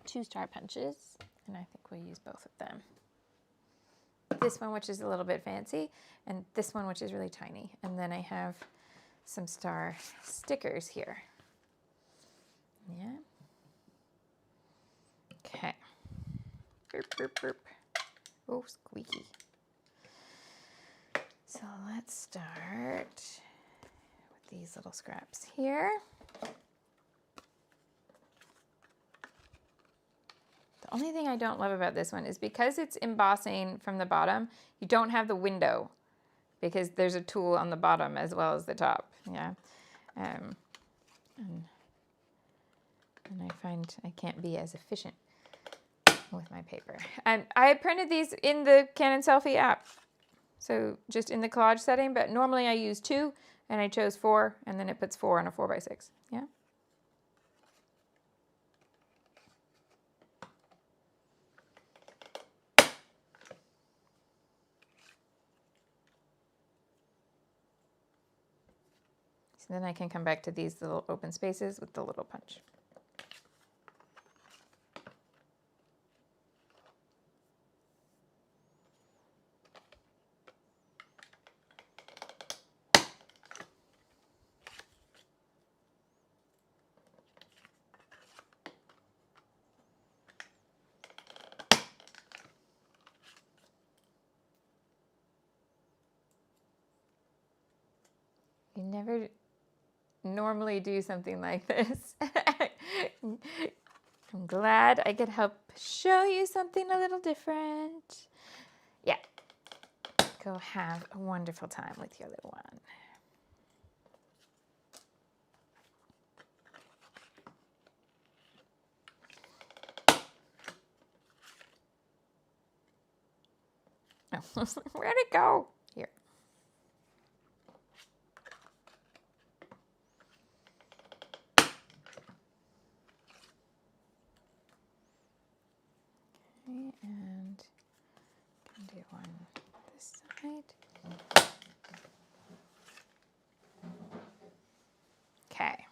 2 star punches, and I think we'll use both of them. This one, which is a little bit fancy, and this one, which is really tiny. And then I have some star stickers here. Yeah. Okay. Burp, burp, burp. Oh, squeaky. So let's start with these little scraps here. The only thing I don't love about this one is because it's embossing from the bottom, you don't have the window because there's a tool on the bottom as well as the top. Yeah. And I find I can't be as efficient with my paper. And I printed these in the Canon Selfie app. So just in the collage setting, but normally I use 2 and I chose 4 and then it puts 4 on a 4x6. Yeah. So then I can come back to these little open spaces with the little punch. You never normally do something like this. I'm glad I could help show you something a little different. Yeah. Go have a wonderful time with your little one. Oh, where'd it go? Here. Okay, and can do one this side. Okay,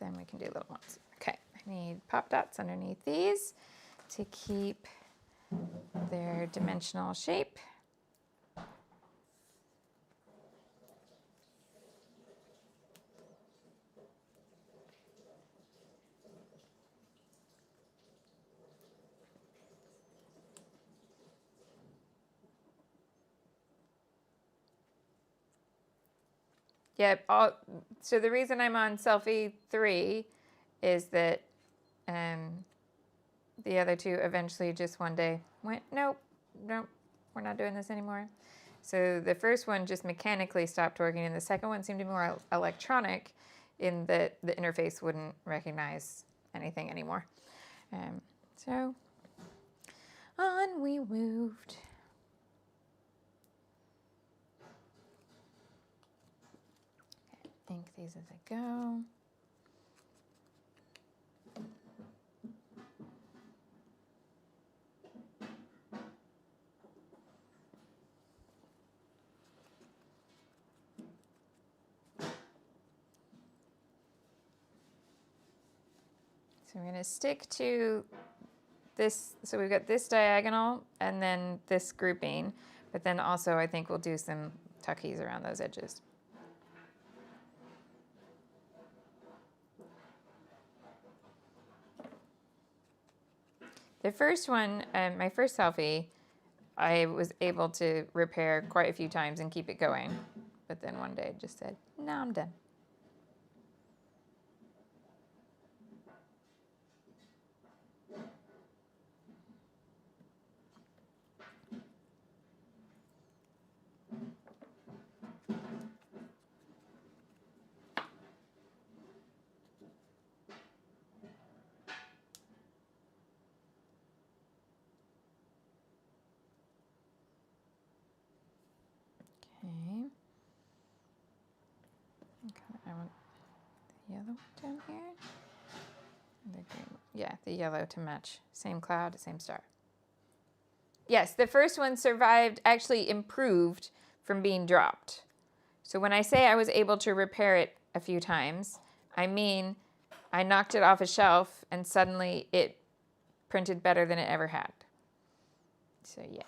then we can do little ones. Okay, I need pop dots underneath these to keep their dimensional shape. Yep. So the reason I'm on selfie 3 is that the other two eventually just one day went, nope, we're not doing this anymore. So the first one just mechanically stopped working, and the second one seemed to be more electronic in that the interface wouldn't recognize anything anymore. So on we moved. Ink these as I go. So we're going to stick to this. So we've got this diagonal and then this grouping, but then also I think we'll do some tuckies around those edges. The first one, my first selfie, I was able to repair quite a few times and keep it going. But then one day I just said, no, I'm done. Okay, I want the yellow down here. The green. Yeah, the yellow to match. Same cloud, same star. Yes, the first one survived, actually improved from being dropped. So when I say I was able to repair it a few times, I mean I knocked it off a shelf and suddenly it printed better than it ever had. So yeah.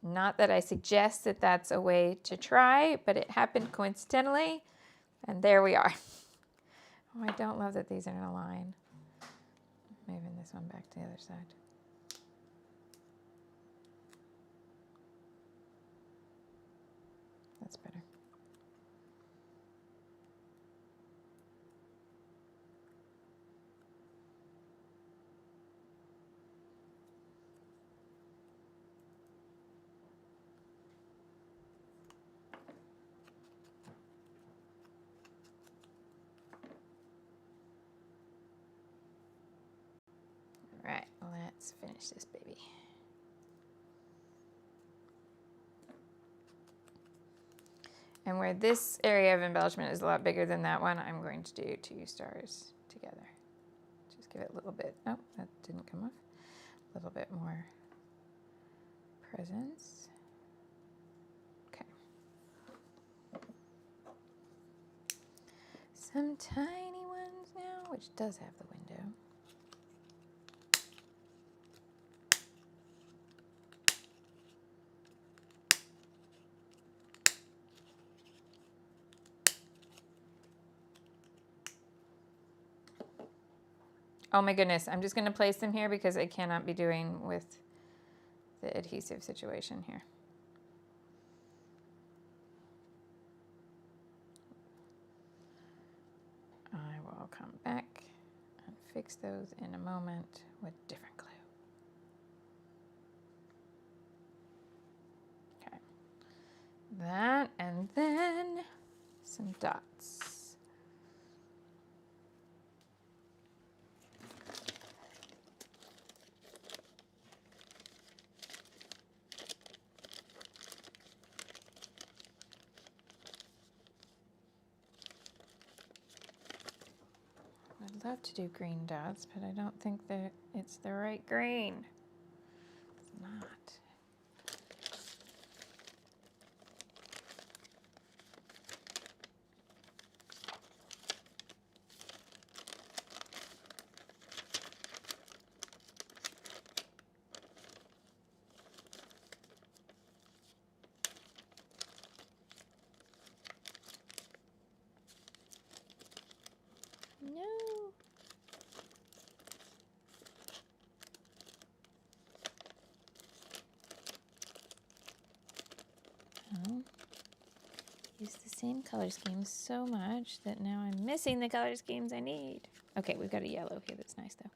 Not that I suggest that that's a way to try, but it happened coincidentally, and there we are. Oh, I don't love that these are in a line. Moving this one back to the other side. That's better. All right, let's finish this baby. And where this area of embellishment is a lot bigger than that one, I'm going to do 2 stars together. Just give it a little bit, oh, that didn't come off. A little bit more presence. Okay. Some tiny ones now, which does have the window. Oh my goodness, I'm just going to place them here because I cannot be doing with the adhesive situation here. I will come back and fix those in a moment with different glue. Okay, that and then some dots. I'd love to do green dots, but I don't think that it's the right green. It's not. No. use the same color schemes so much that now I'm missing the color schemes I need. Okay, we've got a yellow here that's nice though.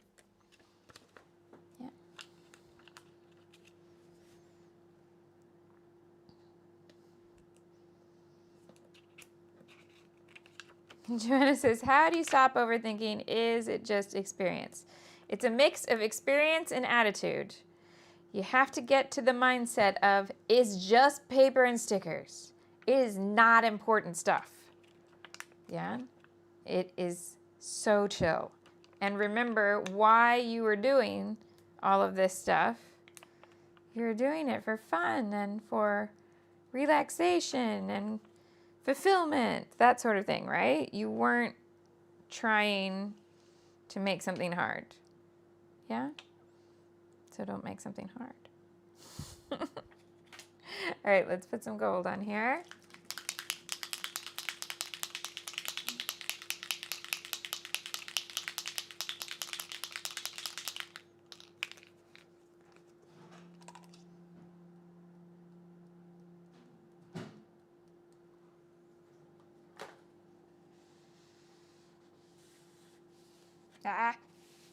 Yeah. Joanna says, how do you stop overthinking? Is it just experience? It's a mix of experience and attitude. You have to get to the mindset of, it's just paper and stickers. It is not important stuff. Yeah? It is so chill. And remember why you were doing all of this stuff. You were doing it for fun and for relaxation and fulfillment, that sort of thing, right? You weren't trying to make something hard. Yeah? So don't make something hard. All right, let's put some gold on here.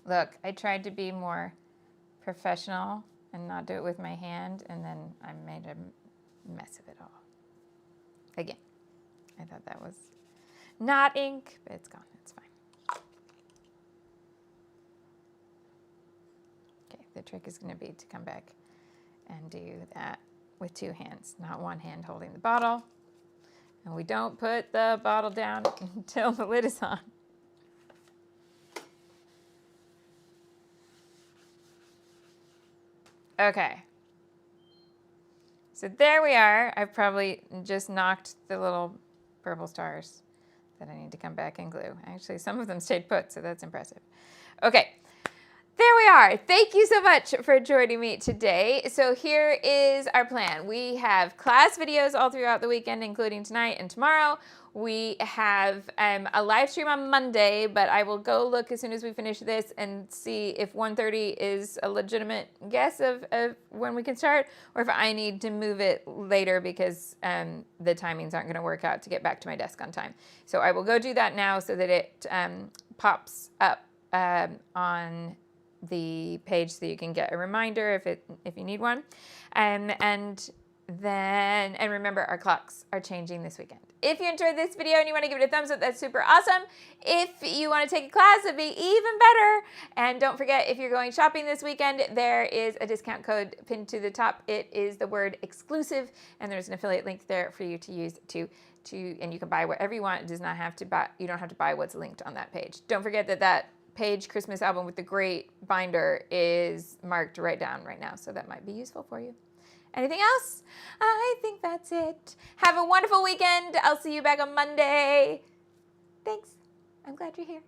Look, I tried to be more professional and not do it with my hand, and then I made a mess of it all. Again, I thought that was not ink, but it's gone. It's fine. Okay, the trick is going to be to come back and do that with two hands, not one hand holding the bottle. And we don't put the bottle down until the lid is on. Okay. So there we are. I've probably just knocked the little purple stars that I need to come back and glue. Actually, some of them stayed put, so that's impressive. Okay. There we are. Thank you so much for joining me today. So here is our plan. We have class videos all throughout the weekend, including tonight and tomorrow. We have a live stream on Monday, but I will go look as soon as we finish this and see if 1:30 is a legitimate guess of when we can start, or if I need to move it later because the timings aren't going to work out to get back to my desk on time. So I will go do that now so that it pops up on the page so you can get a reminder if you need one. And remember, our clocks are changing this weekend. If you enjoyed this video and you want to give it a thumbs up, that's super awesome. If you want to take a class, it'd be even better. And don't forget, if you're going shopping this weekend, there is a discount code pinned to the top. It is the word exclusive, and there's an affiliate link there for you to use and you can buy whatever you want. It does not have to buy, you don't have to buy what's linked on that page. Don't forget that page Christmas album with the great binder is marked right down right now, so that might be useful for you. Anything else? I think that's it. Have a wonderful weekend. I'll see you back on Monday. Thanks. I'm glad you're here.